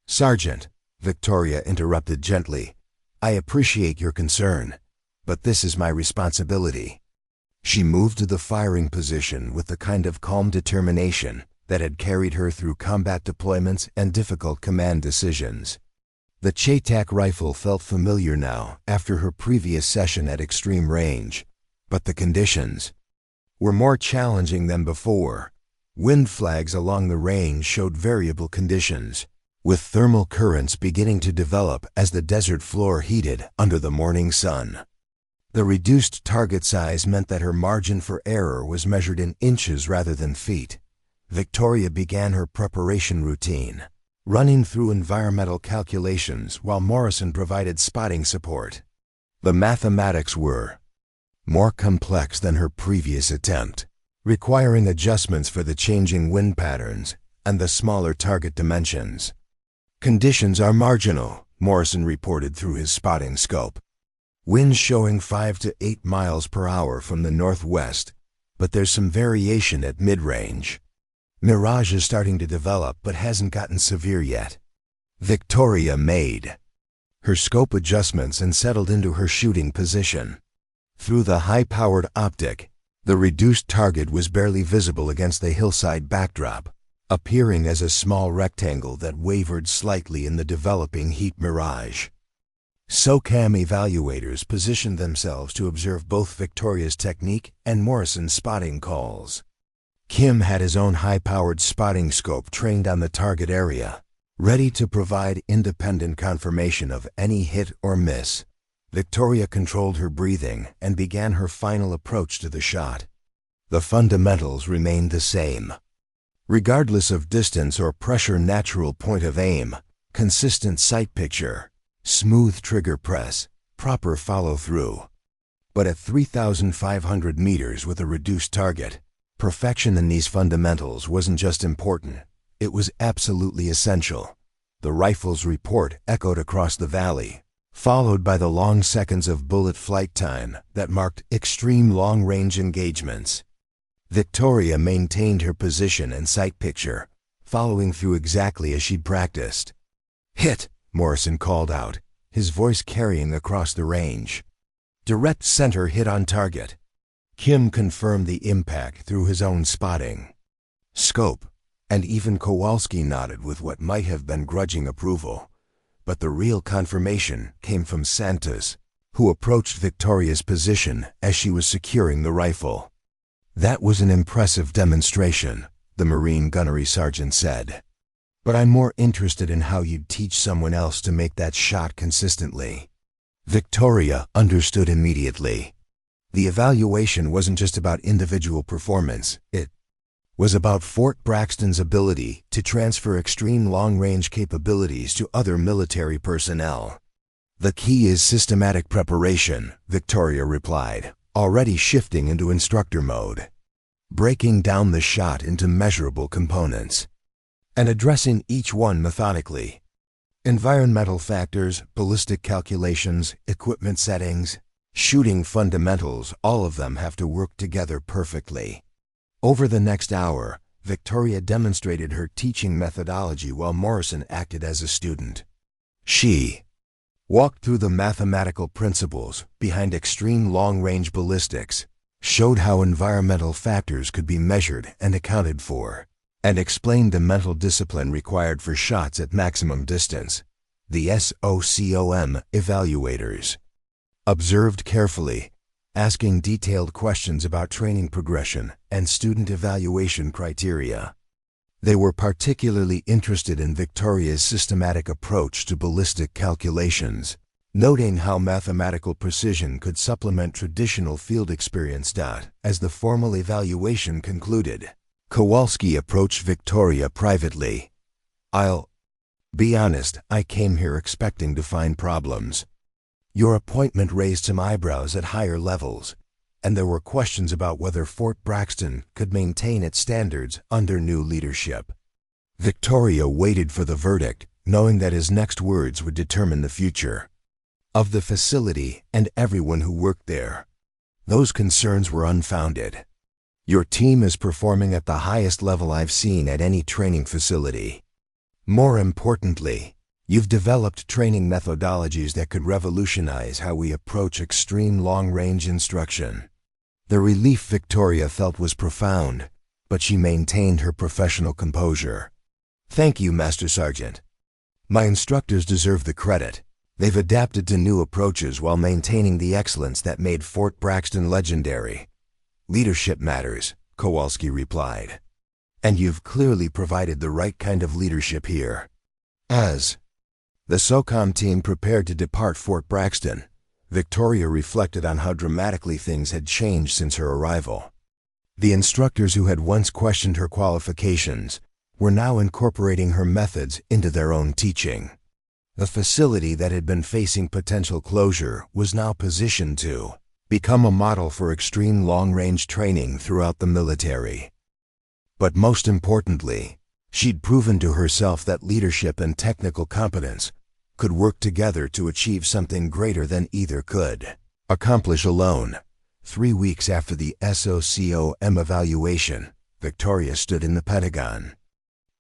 "Sergeant," Victoria interrupted gently, "I appreciate your concern, but this is my responsibility." She moved to the firing position with the kind of calm determination that had carried her through combat deployments and difficult command decisions. The CheyTac rifle felt familiar now after her previous session at extreme range, but the conditions were more challenging than before. Wind flags along the range showed variable conditions, with thermal currents beginning to develop as the desert floor heated under the morning sun. The reduced target size meant that her margin for error was measured in inches rather than feet. Victoria began her preparation routine, running through environmental calculations while Morrison provided spotting support. The mathematics were more complex than her previous attempt, requiring adjustments for the changing wind patterns and the smaller target dimensions. "Conditions are marginal," Morrison reported through his spotting scope. "Winds showing 5 to 8 miles per hour from the northwest, but there's some variation at mid-range. Mirage is starting to develop but hasn't gotten severe yet." Victoria made her scope adjustments and settled into her shooting position. Through the high-powered optic, the reduced target was barely visible against the hillside backdrop, appearing as a small rectangle that wavered slightly in the developing heat mirage. SOCAM evaluators positioned themselves to observe both Victoria's technique and Morrison's spotting calls. Kim had his own high-powered spotting scope trained on the target area, ready to provide independent confirmation of any hit or miss. Victoria controlled her breathing and began her final approach to the shot. The fundamentals remained the same. Regardless of distance or pressure, natural point of aim, consistent sight picture, smooth trigger press, proper follow-through. But at 3,500 meters with a reduced target, perfection in these fundamentals wasn't just important, it was absolutely essential. The rifle's report echoed across the valley, followed by the long seconds of bullet flight time that marked extreme long-range engagements. Victoria maintained her position and sight picture, following through exactly as she'd practiced. "Hit!" Morrison called out, his voice carrying across the range. "Direct center hit on target." Kim confirmed the impact through his own spotting scope, and even Kowalski nodded with what might have been grudging approval. But the real confirmation came from Santos, who approached Victoria's position as she was securing the rifle. "That was an impressive demonstration," the Marine gunnery sergeant said. "But I'm more interested in how you'd teach someone else to make that shot consistently." Victoria understood immediately. The evaluation wasn't just about individual performance, it was about Fort Braxton's ability to transfer extreme long-range capabilities to other military personnel. "The key is systematic preparation," Victoria replied, already shifting into instructor mode. "Breaking down the shot into measurable components and addressing each one methodically. Environmental factors, ballistic calculations, equipment settings, Shooting fundamentals, all of them have to work together perfectly. Over the next hour, Victoria demonstrated her teaching methodology while Morrison acted as a student. She walked through the mathematical principles behind extreme long-range ballistics, showed how environmental factors could be measured and accounted for, and explained the mental discipline required for shots at maximum distance. The SOCOM evaluators observed carefully, asking detailed questions about training progression and student evaluation criteria. They were particularly interested in Victoria's systematic approach to ballistic calculations, noting how mathematical precision could supplement traditional field experience. As the formal evaluation concluded, Kowalski approached Victoria privately. "I'll be honest, I came here expecting to find problems. Your appointment raised some eyebrows at higher levels, and there were questions about whether Fort Braxton could maintain its standards under new leadership." Victoria waited for the verdict, knowing that his next words would determine the future of the facility and everyone who worked there. Those concerns were unfounded. "Your team is performing at the highest level I've seen at any training facility. More importantly, you've developed training methodologies that could revolutionize how we approach extreme long-range instruction." The relief Victoria felt was profound, but she maintained her professional composure. "Thank you, Master Sergeant. My instructors deserve the credit. They've adapted to new approaches while maintaining the excellence that made Fort Braxton legendary." "Leadership matters," Kowalski replied. "And you've clearly provided the right kind of leadership here." As the SOCOM team prepared to depart Fort Braxton, Victoria reflected on how dramatically things had changed since her arrival. The instructors who had once questioned her qualifications were now incorporating her methods into their own teaching. The facility that had been facing potential closure was now positioned to become a model for extreme long-range training throughout the military. But most importantly, she'd proven to herself that leadership and technical competence could work together to achieve something greater than either could accomplish alone. 3 weeks after the SOCOM evaluation, Victoria stood in the Pentagon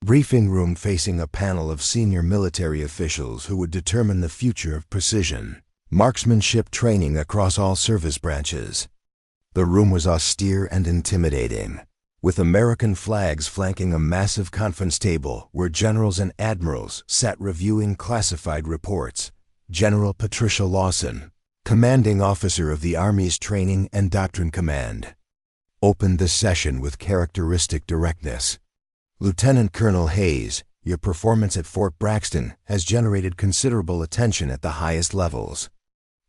briefing room facing a panel of senior military officials who would determine the future of precision marksmanship training across all service branches. The room was austere and intimidating, with American flags flanking a massive conference table where generals and admirals sat reviewing classified reports. General Patricia Lawson, commanding officer of the Army's Training and Doctrine Command, opened the session with characteristic directness. "Lieutenant Colonel Hayes, your performance at Fort Braxton has generated considerable attention at the highest levels.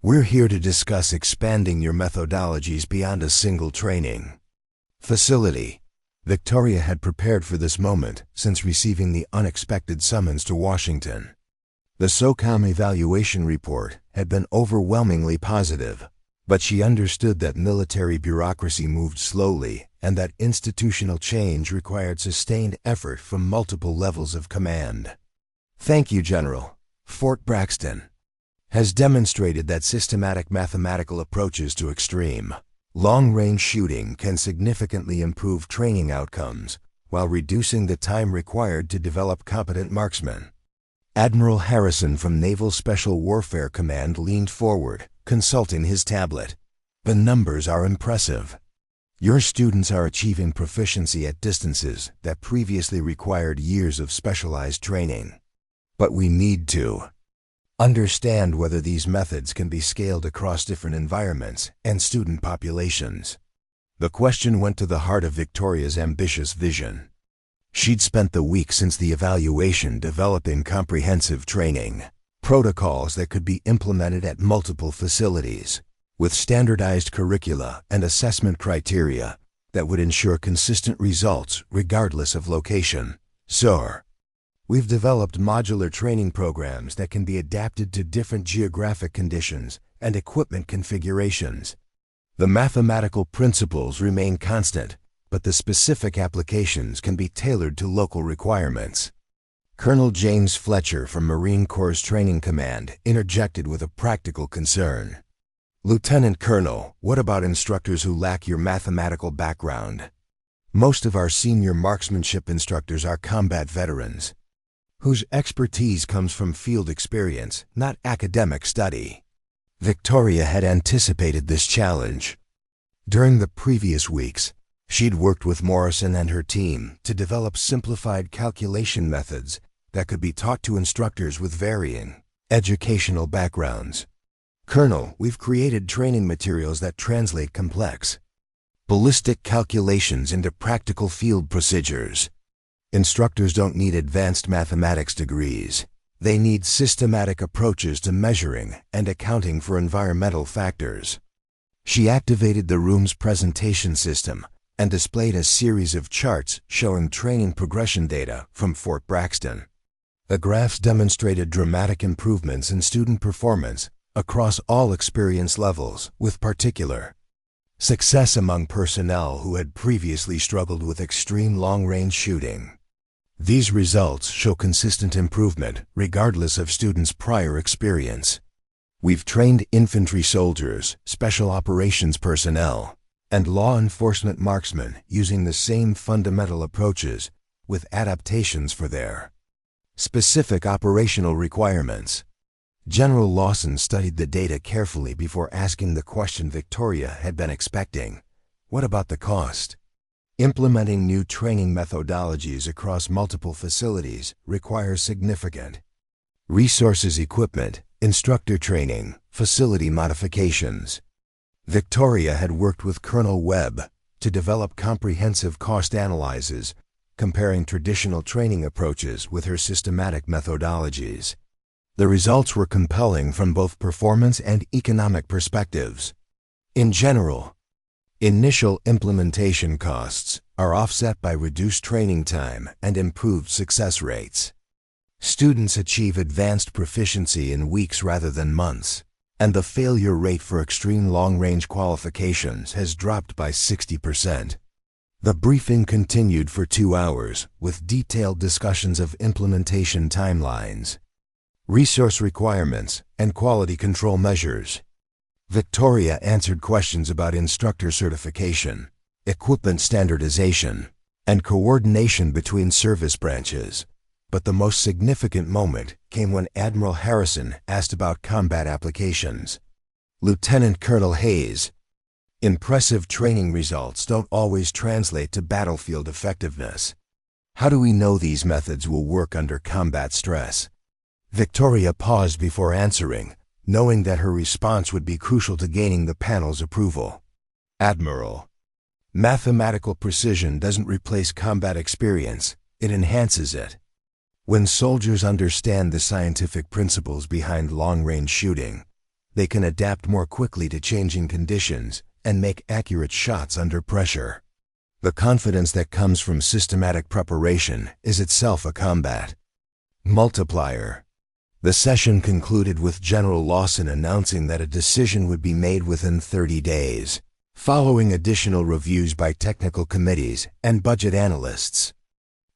We're here to discuss expanding your methodologies beyond a single training facility." Victoria had prepared for this moment since receiving the unexpected summons to Washington. The SOCOM evaluation report had been overwhelmingly positive, but she understood that military bureaucracy moved slowly and that institutional change required sustained effort from multiple levels of command. "Thank you, General. Fort Braxton has demonstrated that systematic mathematical approaches to extreme long-range shooting can significantly improve training outcomes while reducing the time required to develop competent marksmen." Admiral Harrison from Naval Special Warfare Command leaned forward, consulting his tablet. "The numbers are impressive. Your students are achieving proficiency at distances that previously required years of specialized training. But we need to understand whether these methods can be scaled across different environments and student populations." The question went to the heart of Victoria's ambitious vision. She'd spent the week since the evaluation developing comprehensive training protocols that could be implemented at multiple facilities, with standardized curricula and assessment criteria that would ensure consistent results regardless of location. "Sir, we've developed modular training programs that can be adapted to different geographic conditions and equipment configurations. The mathematical principles remain constant, but the specific applications can be tailored to local requirements." Colonel James Fletcher from Marine Corps Training Command interjected with a practical concern. Lieutenant Colonel, what about instructors who lack your mathematical background? Most of our senior marksmanship instructors are combat veterans, whose expertise comes from field experience, not academic study. Victoria had anticipated this challenge. During the previous weeks, she'd worked with Morrison and her team to develop simplified calculation methods that could be taught to instructors with varying educational backgrounds. Colonel, we've created training materials that translate complex ballistic calculations into practical field procedures. Instructors don't need advanced mathematics degrees. They need systematic approaches to measuring and accounting for environmental factors. She activated the room's presentation system and displayed a series of charts showing training progression data from Fort Braxton. The graphs demonstrated dramatic improvements in student performance across all experience levels, with particular success among personnel who had previously struggled with extreme long-range shooting. These results show consistent improvement regardless of students' prior experience. We've trained infantry soldiers, special operations personnel, and law enforcement marksmen using the same fundamental approaches with adaptations for their specific operational requirements. General Lawson studied the data carefully before asking the question Victoria had been expecting. What about the cost? Implementing new training methodologies across multiple facilities requires significant resources, equipment, instructor training, facility modifications. Victoria had worked with Colonel Webb to develop comprehensive cost analyses comparing traditional training approaches with her systematic methodologies. The results were compelling from both performance and economic perspectives. In general, initial implementation costs are offset by reduced training time and improved success rates. Students achieve advanced proficiency in weeks rather than months, and the failure rate for extreme long-range qualifications has dropped by 60%. The briefing continued for 2 hours with detailed discussions of implementation timelines, resource requirements, and quality control measures. Victoria answered questions about instructor certification, equipment standardization, and coordination between service branches. But the most significant moment came when Admiral Harrison asked about combat applications. Lieutenant Colonel Hayes, impressive training results don't always translate to battlefield effectiveness. How do we know these methods will work under combat stress? Victoria paused before answering, knowing that her response would be crucial to gaining the panel's approval. Admiral, mathematical precision doesn't replace combat experience, it enhances it. When soldiers understand the scientific principles behind long-range shooting, they can adapt more quickly to changing conditions and make accurate shots under pressure. The confidence that comes from systematic preparation is itself a combat multiplier. The session concluded with General Lawson announcing that a decision would be made within 30 days, following additional reviews by technical committees and budget analysts.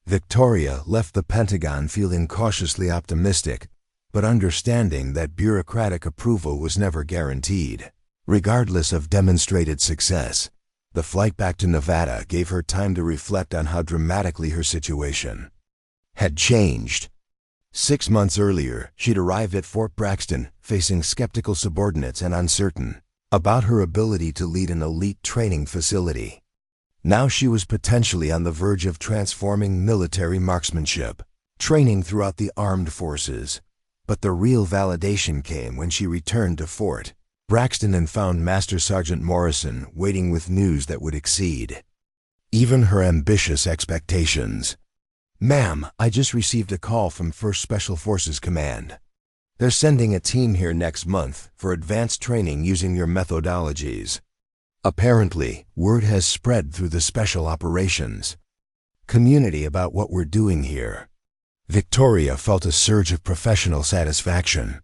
Victoria left the Pentagon feeling cautiously optimistic, but understanding that bureaucratic approval was never guaranteed. Regardless of demonstrated success, the flight back to Nevada gave her time to reflect on how dramatically her situation had changed. 6 months earlier, she'd arrived at Fort Braxton facing skeptical subordinates and uncertain about her ability to lead an elite training facility. Now she was potentially on the verge of transforming military marksmanship, training throughout the armed forces. But the real validation came when she returned to Fort Braxton and found Master Sergeant Morrison waiting with news that would exceed even her ambitious expectations. "Ma'am, I just received a call from 1st Special Forces Command. They're sending a team here next month for advanced training using your methodologies." Apparently, word has spread through the special operations community about what we're doing here. Victoria felt a surge of professional satisfaction.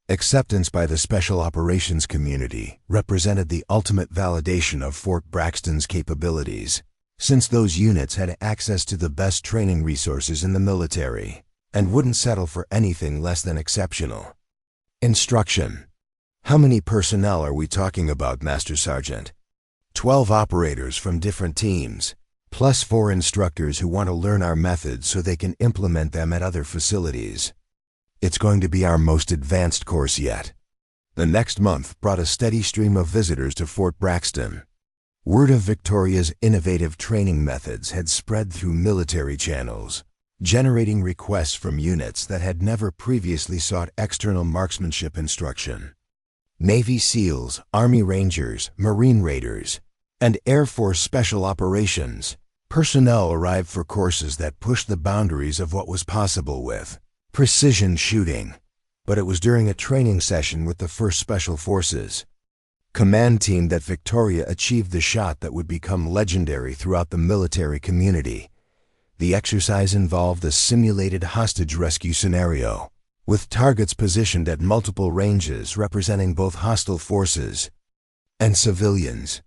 Acceptance by the special operations community represented the ultimate validation of Fort Braxton's capabilities, since those units had access to the best training resources in the military and wouldn't settle for anything less than exceptional instruction. How many personnel are we talking about, Master Sergeant? 12 operators from different teams, plus 4 instructors who want to learn our methods so they can implement them at other facilities. It's going to be our most advanced course yet. The next month brought a steady stream of visitors to Fort Braxton. Word of Victoria's innovative training methods had spread through military channels, generating requests from units that had never previously sought external marksmanship instruction. Navy SEALs, Army Rangers, Marine Raiders, and Air Force Special Operations personnel arrived for courses that pushed the boundaries of what was possible with precision shooting. But it was during a training session with the 1st Special Forces command team that Victoria achieved the shot that would become legendary throughout the military community. The exercise involved a simulated hostage rescue scenario, with targets positioned at multiple ranges representing both hostile forces and civilians.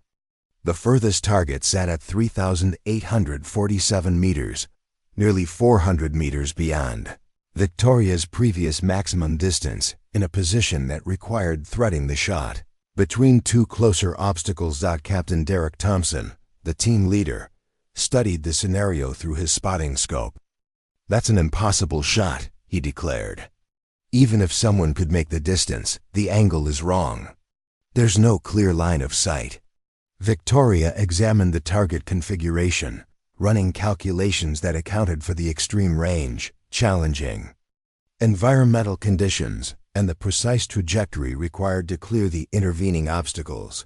The furthest target sat at 3,847 meters, nearly 400 meters beyond Victoria's previous maximum distance, in a position that required threading the shot between 2 closer obstacles. Captain Derek Thompson, the team leader, studied the scenario through his spotting scope. "That's an impossible shot," he declared. "Even if someone could make the distance, the angle is wrong. There's no clear line of sight." Victoria examined the target configuration, running calculations that accounted for the extreme range, challenging environmental conditions, and the precise trajectory required to clear the intervening obstacles.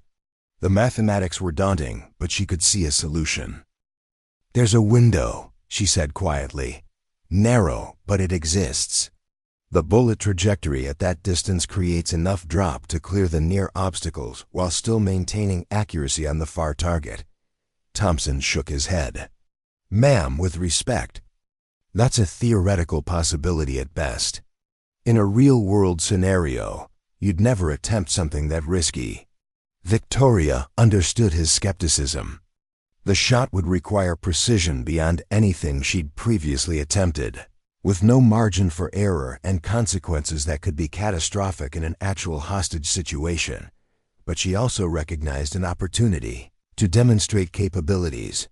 The mathematics were daunting, but she could see a solution. "There's a window," she said quietly. "Narrow, but it exists. The bullet trajectory at that distance creates enough drop to clear the near obstacles while still maintaining accuracy on the far target." Thompson shook his head. "Ma'am, with respect, that's a theoretical possibility at best. In a real-world scenario, you'd never attempt something that risky." Victoria understood his skepticism. The shot would require precision beyond anything she'd previously attempted, with no margin for error and consequences that could be catastrophic in an actual hostage situation. But she also recognized an opportunity to demonstrate capabilities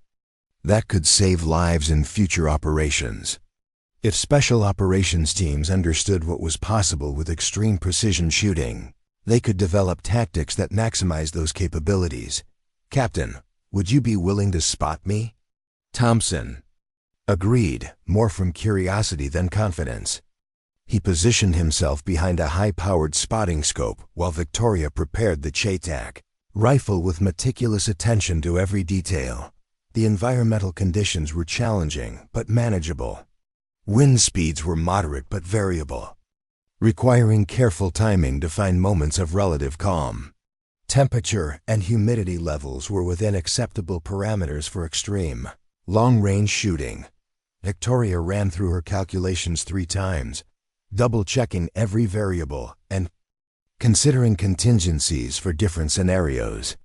that could save lives in future operations. If special operations teams understood what was possible with extreme precision shooting, they could develop tactics that maximize those capabilities. "Captain, would you be willing to spot me?" Thompson agreed, more from curiosity than confidence. He positioned himself behind a high-powered spotting scope while Victoria prepared the CheyTac rifle with meticulous attention to every detail. The environmental conditions were challenging but manageable. Wind speeds were moderate but variable, requiring careful timing to find moments of relative calm. Temperature and humidity levels were within acceptable parameters for extreme, long-range shooting. Victoria ran through her calculations 3 times, double-checking every variable and considering contingencies for different scenarios.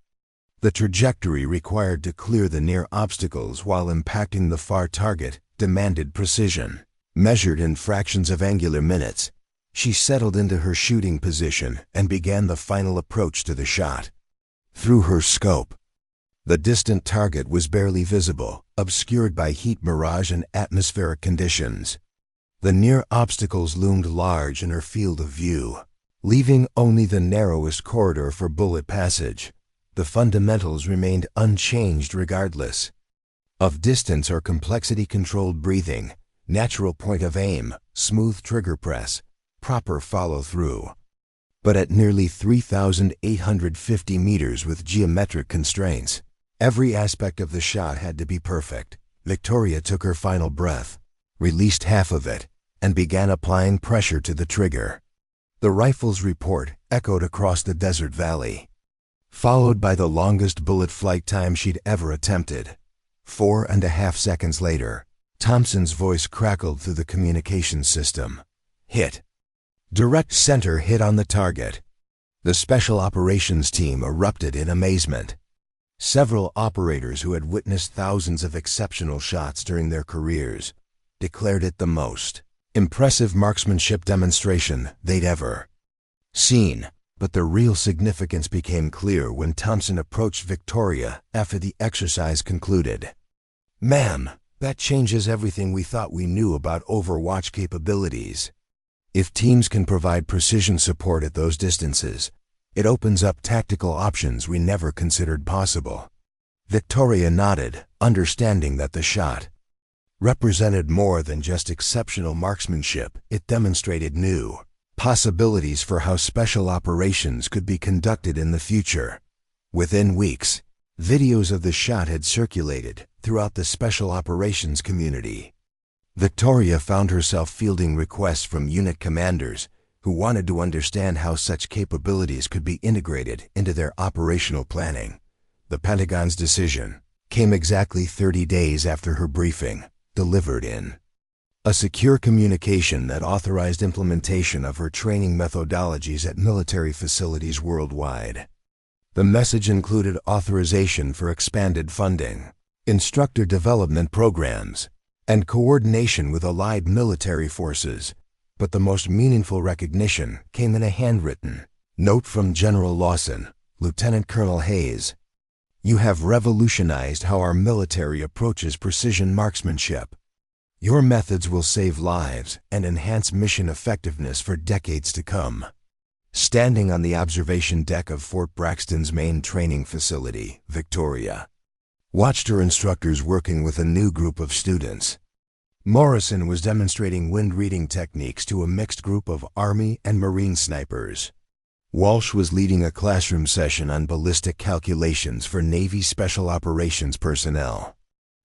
The trajectory required to clear the near obstacles while impacting the far target demanded precision. Measured in fractions of angular minutes, she settled into her shooting position and began the final approach to the shot. Through her scope, the distant target was barely visible, obscured by heat mirage and atmospheric conditions. The near obstacles loomed large in her field of view, leaving only the narrowest corridor for bullet passage. The fundamentals remained unchanged regardless of distance or complexity-controlled breathing, natural point of aim, smooth trigger press, proper follow-through. But at nearly 3,850 meters with geometric constraints, every aspect of the shot had to be perfect. Victoria took her final breath, released half of it, and began applying pressure to the trigger. The rifle's report echoed across the desert valley, followed by the longest bullet flight time she'd ever attempted. 4.5 seconds later, Thompson's voice crackled through the communications system. "Hit. Direct center hit on the target." The special operations team erupted in amazement. Several operators who had witnessed thousands of exceptional shots during their careers declared it the most impressive marksmanship demonstration they'd ever seen. But the real significance became clear when Thompson approached Victoria after the exercise concluded. "Ma'am, that changes everything we thought we knew about Overwatch capabilities. If teams can provide precision support at those distances, it opens up tactical options we never considered possible." Victoria nodded, understanding that the shot represented more than just exceptional marksmanship. It demonstrated new possibilities for how special operations could be conducted in the future. Within weeks, videos of the shot had circulated throughout the special operations community. Victoria found herself fielding requests from unit commanders who wanted to understand how such capabilities could be integrated into their operational planning. The Pentagon's decision came exactly 30 days after her briefing, delivered in a secure communication that authorized implementation of her training methodologies at military facilities worldwide. The message included authorization for expanded funding, instructor development programs, and coordination with allied military forces. But the most meaningful recognition came in a handwritten note from General Lawson. "Lieutenant Colonel Hayes, you have revolutionized how our military approaches precision marksmanship. Your methods will save lives and enhance mission effectiveness for decades to come." Standing on the observation deck of Fort Braxton's main training facility, Victoria watched her instructors working with a new group of students. Morrison was demonstrating wind reading techniques to a mixed group of Army and Marine snipers. Walsh was leading a classroom session on ballistic calculations for Navy Special Operations personnel.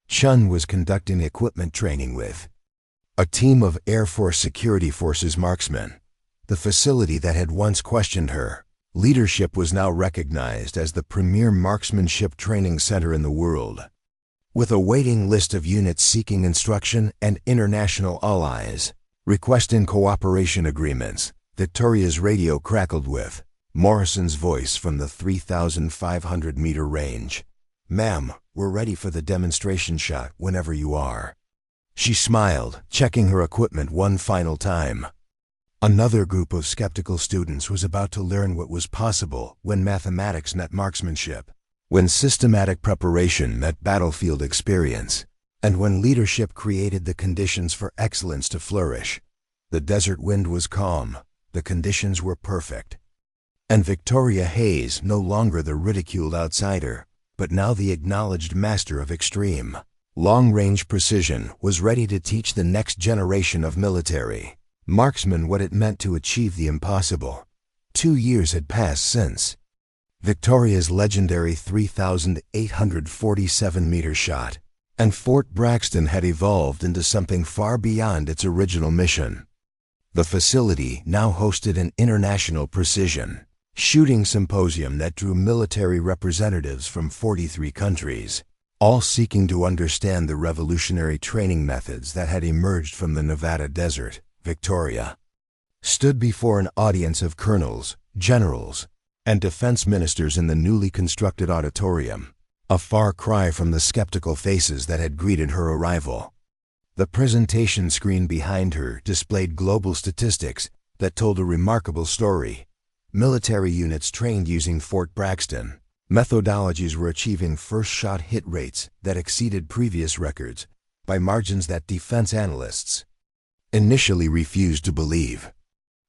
Chun was conducting equipment training with a team of Air Force Security Forces marksmen. The facility that had once questioned her leadership was now recognized as the premier marksmanship training center in the world. With a waiting list of units seeking instruction and international allies requesting cooperation agreements, Victoria's radio crackled with Morrison's voice from the 3,500-meter range. "Ma'am, we're ready for the demonstration shot whenever you are." She smiled, checking her equipment one final time. Another group of skeptical students was about to learn what was possible when mathematics met marksmanship, when systematic preparation met battlefield experience, and when leadership created the conditions for excellence to flourish. The desert wind was calm, the conditions were perfect. And Victoria Hayes, no longer the ridiculed outsider, but now the acknowledged master of extreme long-range precision, was ready to teach the next generation of military marksmen what it meant to achieve the impossible. 2 years had passed since Victoria's legendary 3,847-meter shot, and Fort Braxton had evolved into something far beyond its original mission. The facility now hosted an international precision shooting symposium that drew military representatives from 43 countries, all seeking to understand the revolutionary training methods that had emerged from the Nevada desert. Victoria stood before an audience of colonels, generals, and defense ministers in the newly constructed auditorium, a far cry from the skeptical faces that had greeted her arrival. The presentation screen behind her displayed global statistics that told a remarkable story. Military units trained using Fort Braxton methodologies were achieving first-shot hit rates that exceeded previous records by margins that defense analysts initially refused to believe.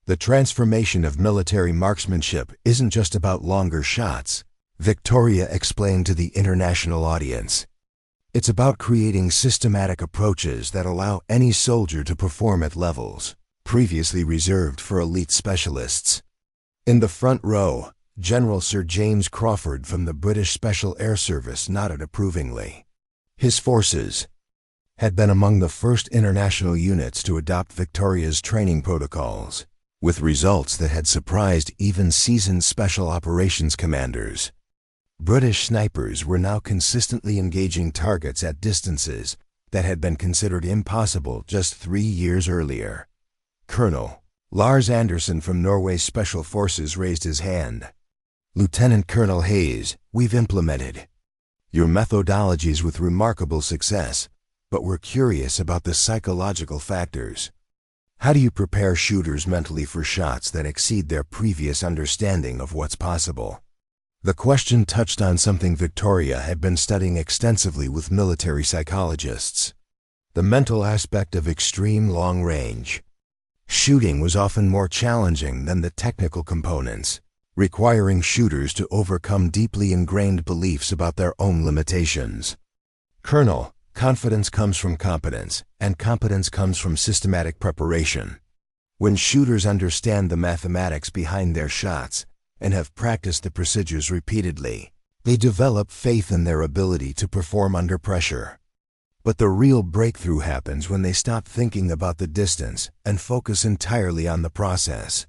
The transformation of military marksmanship isn't just about longer shots, Victoria explained to the international audience. It's about creating systematic approaches that allow any soldier to perform at levels previously reserved for elite specialists. In the front row, General Sir James Crawford from the British Special Air Service nodded approvingly. His forces had been among the first international units to adopt Victoria's training protocols, with results that had surprised even seasoned special operations commanders. British snipers were now consistently engaging targets at distances that had been considered impossible just 3 years earlier. Colonel Lars Anderson from Norway's Special Forces raised his hand. "Lieutenant Colonel Hayes, we've implemented your methodologies with remarkable success, but we're curious about the psychological factors. How do you prepare shooters mentally for shots that exceed their previous understanding of what's possible? The question touched on something Victoria had been studying extensively with military psychologists: the mental aspect of extreme long range. Shooting was often more challenging than the technical components, requiring shooters to overcome deeply ingrained beliefs about their own limitations. Colonel, confidence comes from competence, and competence comes from systematic preparation. When shooters understand the mathematics behind their shots and have practiced the procedures repeatedly, they develop faith in their ability to perform under pressure. But the real breakthrough happens when they stop thinking about the distance and focus entirely on the process.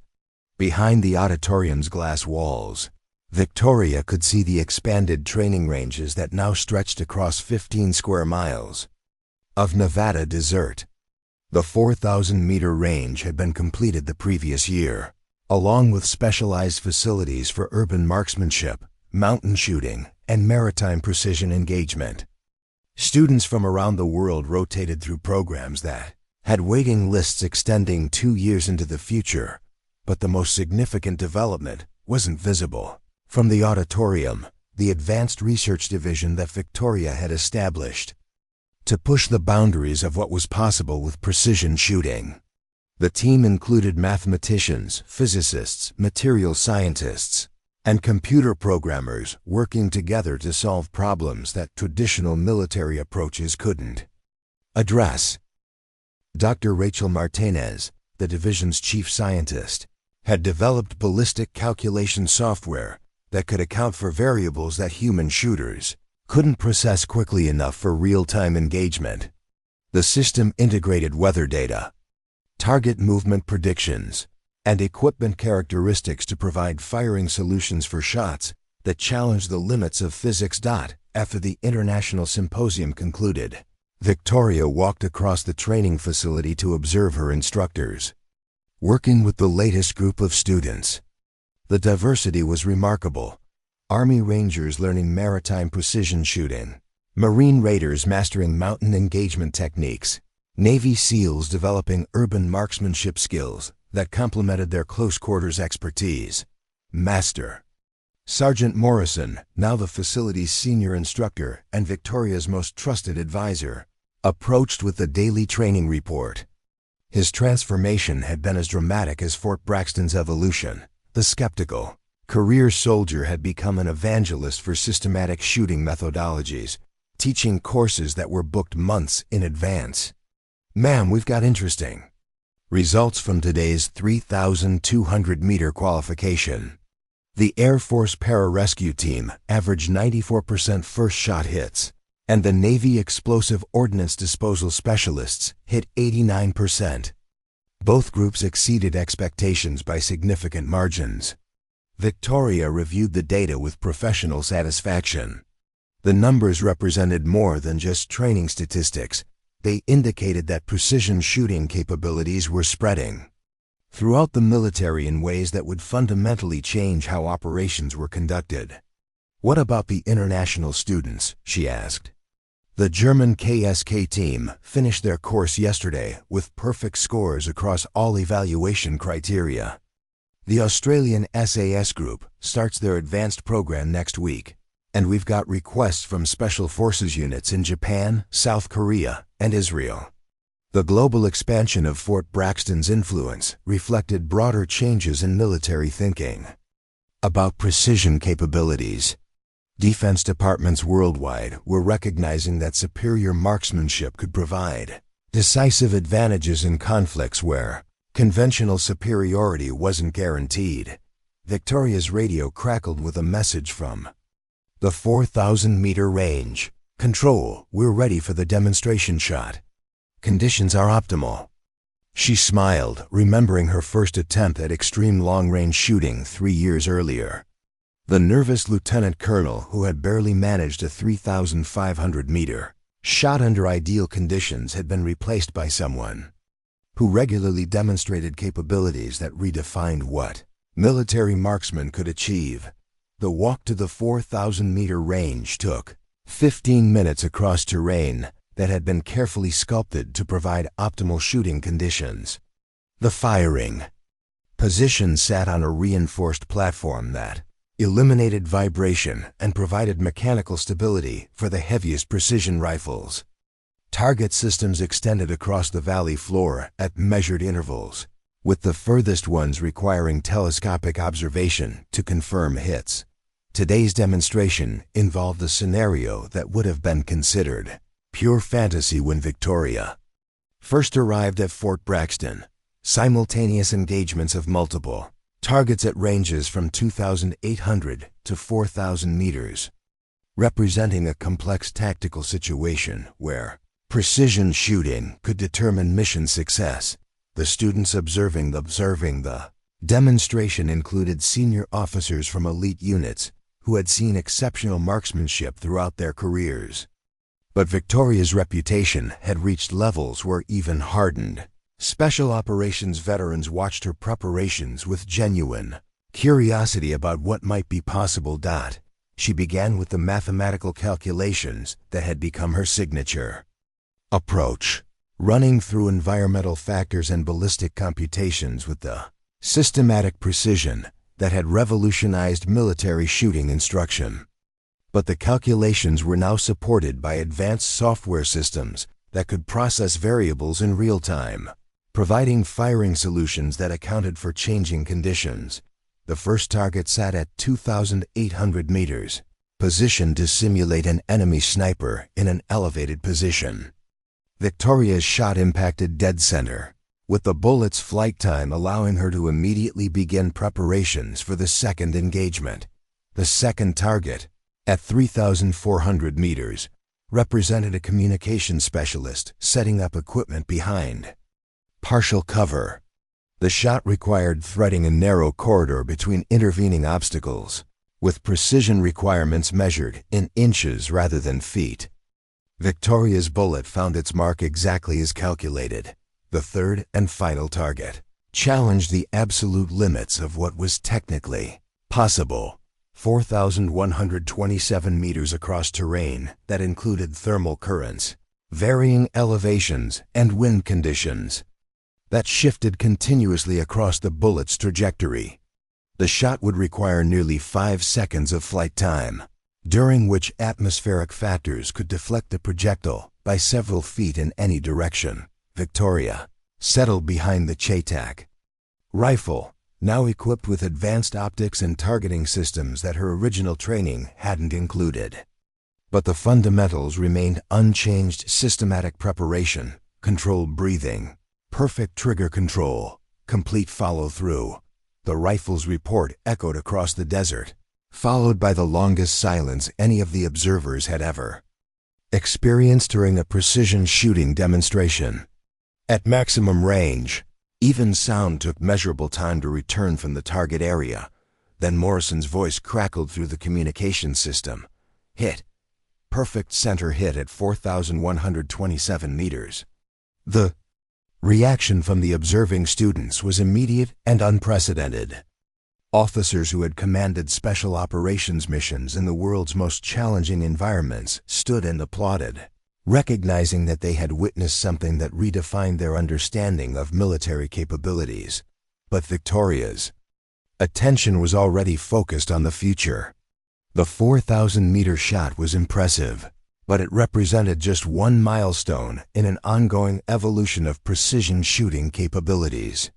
Behind the auditorium's glass walls, Victoria could see the expanded training ranges that now stretched across 15 square miles of Nevada desert. The 4,000-meter range had been completed the previous year, along with specialized facilities for urban marksmanship, mountain shooting, and maritime precision engagement. Students from around the world rotated through programs that had waiting lists extending 2 years into the future, but the most significant development wasn't visible. From the auditorium, the advanced research division that Victoria had established to push the boundaries of what was possible with precision shooting. The team included mathematicians, physicists, material scientists, and computer programmers working together to solve problems that traditional military approaches couldn't address. Dr. Rachel Martinez, the division's chief scientist, had developed ballistic calculation software that could account for variables that human shooters couldn't process quickly enough for real-time engagement. The system integrated weather data, target movement predictions, and equipment characteristics to provide firing solutions for shots that challenged the limits of physics. After the international symposium concluded, Victoria walked across the training facility to observe her instructors working with the latest group of students. The diversity was remarkable. Army Rangers learning maritime precision shooting, Marine Raiders mastering mountain engagement techniques, Navy SEALs developing urban marksmanship skills that complemented their close-quarters expertise. Master Sergeant Morrison, now the facility's senior instructor and Victoria's most trusted advisor, approached with the daily training report. His transformation had been as dramatic as Fort Braxton's evolution. The skeptical career soldier had become an evangelist for systematic shooting methodologies, teaching courses that were booked months in advance. "Ma'am, we've got interesting results from today's 3,200-meter qualification. The Air Force Pararescue Team averaged 94% first-shot hits, and the Navy Explosive Ordnance Disposal Specialists hit 89%. Both groups exceeded expectations by significant margins." Victoria reviewed the data with professional satisfaction. The numbers represented more than just training statistics. They indicated that precision shooting capabilities were spreading throughout the military in ways that would fundamentally change how operations were conducted. "What about the international students?" she asked. The German KSK team finished their course yesterday with perfect scores across all evaluation criteria. The Australian SAS group starts their advanced program next week, and we've got requests from Special Forces units in Japan, South Korea, and Israel. The global expansion of Fort Braxton's influence reflected broader changes in military thinking about precision capabilities. Defense departments worldwide were recognizing that superior marksmanship could provide decisive advantages in conflicts where conventional superiority wasn't guaranteed. Victoria's radio crackled with a message from the 4,000-meter range. "Control, we're ready for the demonstration shot. Conditions are optimal." She smiled, remembering her first attempt at extreme long-range shooting 3 years earlier. The nervous lieutenant colonel who had barely managed a 3,500-meter shot under ideal conditions had been replaced by someone who regularly demonstrated capabilities that redefined what military marksmen could achieve. The walk to the 4,000-meter range took 15 minutes across terrain that had been carefully sculpted to provide optimal shooting conditions. The firing position sat on a reinforced platform that eliminated vibration and provided mechanical stability for the heaviest precision rifles. Target systems extended across the valley floor at measured intervals, with the furthest ones requiring telescopic observation to confirm hits. Today's demonstration involved a scenario that would have been considered pure fantasy when Victoria first arrived at Fort Braxton. Simultaneous engagements of multiple targets at ranges from 2,800 to 4,000 meters, representing a complex tactical situation where precision shooting could determine mission success. The students observing the demonstration included senior officers from elite units who had seen exceptional marksmanship throughout their careers. But Victoria's reputation had reached levels where even hardened Special Operations veterans watched her preparations with genuine curiosity about what might be possible. She began with the mathematical calculations that had become her signature approach, running through environmental factors and ballistic computations with the systematic precision that had revolutionized military shooting instruction. But the calculations were now supported by advanced software systems that could process variables in real time, providing firing solutions that accounted for changing conditions. The first target sat at 2,800 meters, positioned to simulate an enemy sniper in an elevated position. Victoria's shot impacted dead center, with the bullet's flight time allowing her to immediately begin preparations for the second engagement. The second target, at 3,400 meters, represented a communication specialist setting up equipment behind partial cover. The shot required threading a narrow corridor between intervening obstacles, with precision requirements measured in inches rather than feet. Victoria's bullet found its mark exactly as calculated. The third and final target challenged the absolute limits of what was technically possible. 4,127 meters across terrain that included thermal currents, varying elevations, and wind conditions that shifted continuously across the bullet's trajectory. The shot would require nearly 5 seconds of flight time, during which atmospheric factors could deflect the projectile by several feet in any direction. Victoria settled behind the CheyTac rifle, now equipped with advanced optics and targeting systems that her original training hadn't included. But the fundamentals remained unchanged: systematic preparation, controlled breathing, perfect trigger control, complete follow-through. The rifle's report echoed across the desert, followed by the longest silence any of the observers had ever experienced during a precision shooting demonstration. At maximum range, even sound took measurable time to return from the target area. Then Morrison's voice crackled through the communication system. Hit. Perfect center hit at 4,127 meters. The reaction from the observing students was immediate and unprecedented. Officers who had commanded special operations missions in the world's most challenging environments stood and applauded, recognizing that they had witnessed something that redefined their understanding of military capabilities. But Victoria's attention was already focused on the future. The 4,000-meter shot was impressive, but it represented just one milestone in an ongoing evolution of precision shooting capabilities.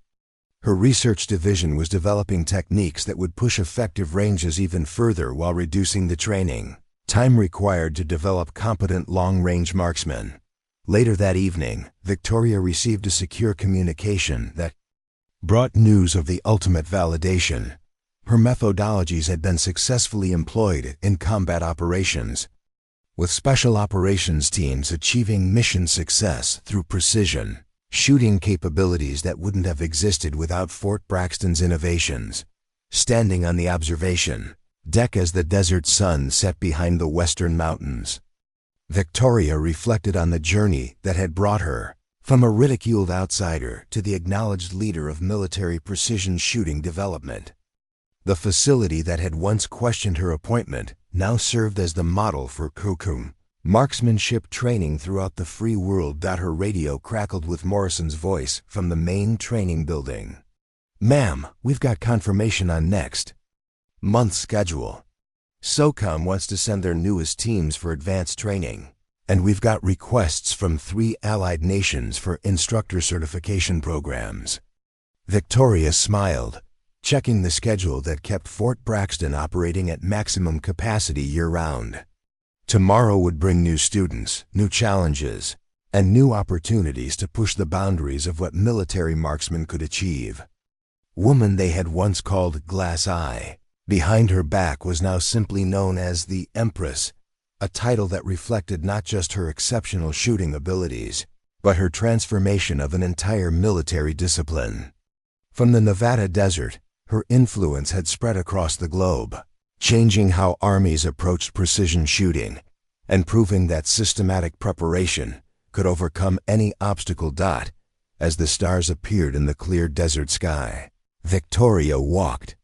Her research division was developing techniques that would push effective ranges even further while reducing the training time required to develop competent long-range marksmen. Later that evening, Victoria received a secure communication that brought news of the ultimate validation. Her methodologies had been successfully employed in combat operations, with special operations teams achieving mission success through precision shooting capabilities that wouldn't have existed without Fort Braxton's innovations. Standing on the observation deck as the desert sun set behind the western mountains, Victoria reflected on the journey that had brought her from a ridiculed outsider to the acknowledged leader of military precision shooting development. The facility that had once questioned her appointment now served as the model for Marksmanship training throughout the free world. Her radio crackled with Morrison's voice from the main training building. Ma'am, we've got confirmation on next month's schedule. SOCOM wants to send their newest teams for advanced training, and we've got requests from 3 allied nations for instructor certification programs. Victoria smiled, checking the schedule that kept Fort Braxton operating at maximum capacity year-round. Tomorrow would bring new students, new challenges, and new opportunities to push the boundaries of what military marksmen could achieve. Woman they had once called Glass Eye, behind her back was now simply known as the Empress, a title that reflected not just her exceptional shooting abilities, but her transformation of an entire military discipline. From the Nevada desert, her influence had spread across the globe, changing how armies approached precision shooting and proving that systematic preparation could overcome any obstacle. As the stars appeared in the clear desert sky, Victoria walked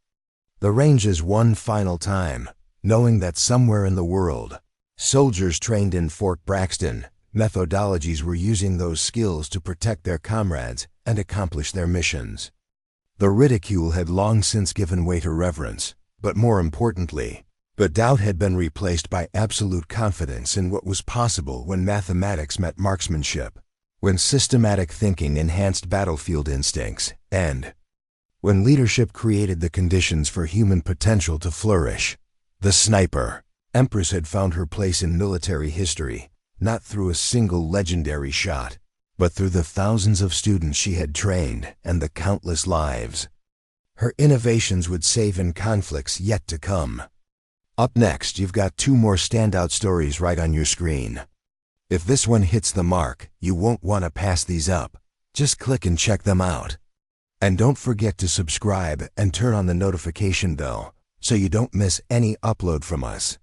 the ranges one final time, knowing that somewhere in the world, soldiers trained in Fort Braxton methodologies were using those skills to protect their comrades and accomplish their missions. The ridicule had long since given way to reverence, but more importantly, the doubt had been replaced by absolute confidence in what was possible when mathematics met marksmanship, when systematic thinking enhanced battlefield instincts, and when leadership created the conditions for human potential to flourish. The sniper, Empress, had found her place in military history, not through a single legendary shot, but through the thousands of students she had trained and the countless lives her innovations would save in conflicts yet to come. Up next, you've got 2 more standout stories right on your screen. If this one hits the mark, you won't want to pass these up. Just click and check them out. And don't forget to subscribe and turn on the notification bell so you don't miss any upload from us.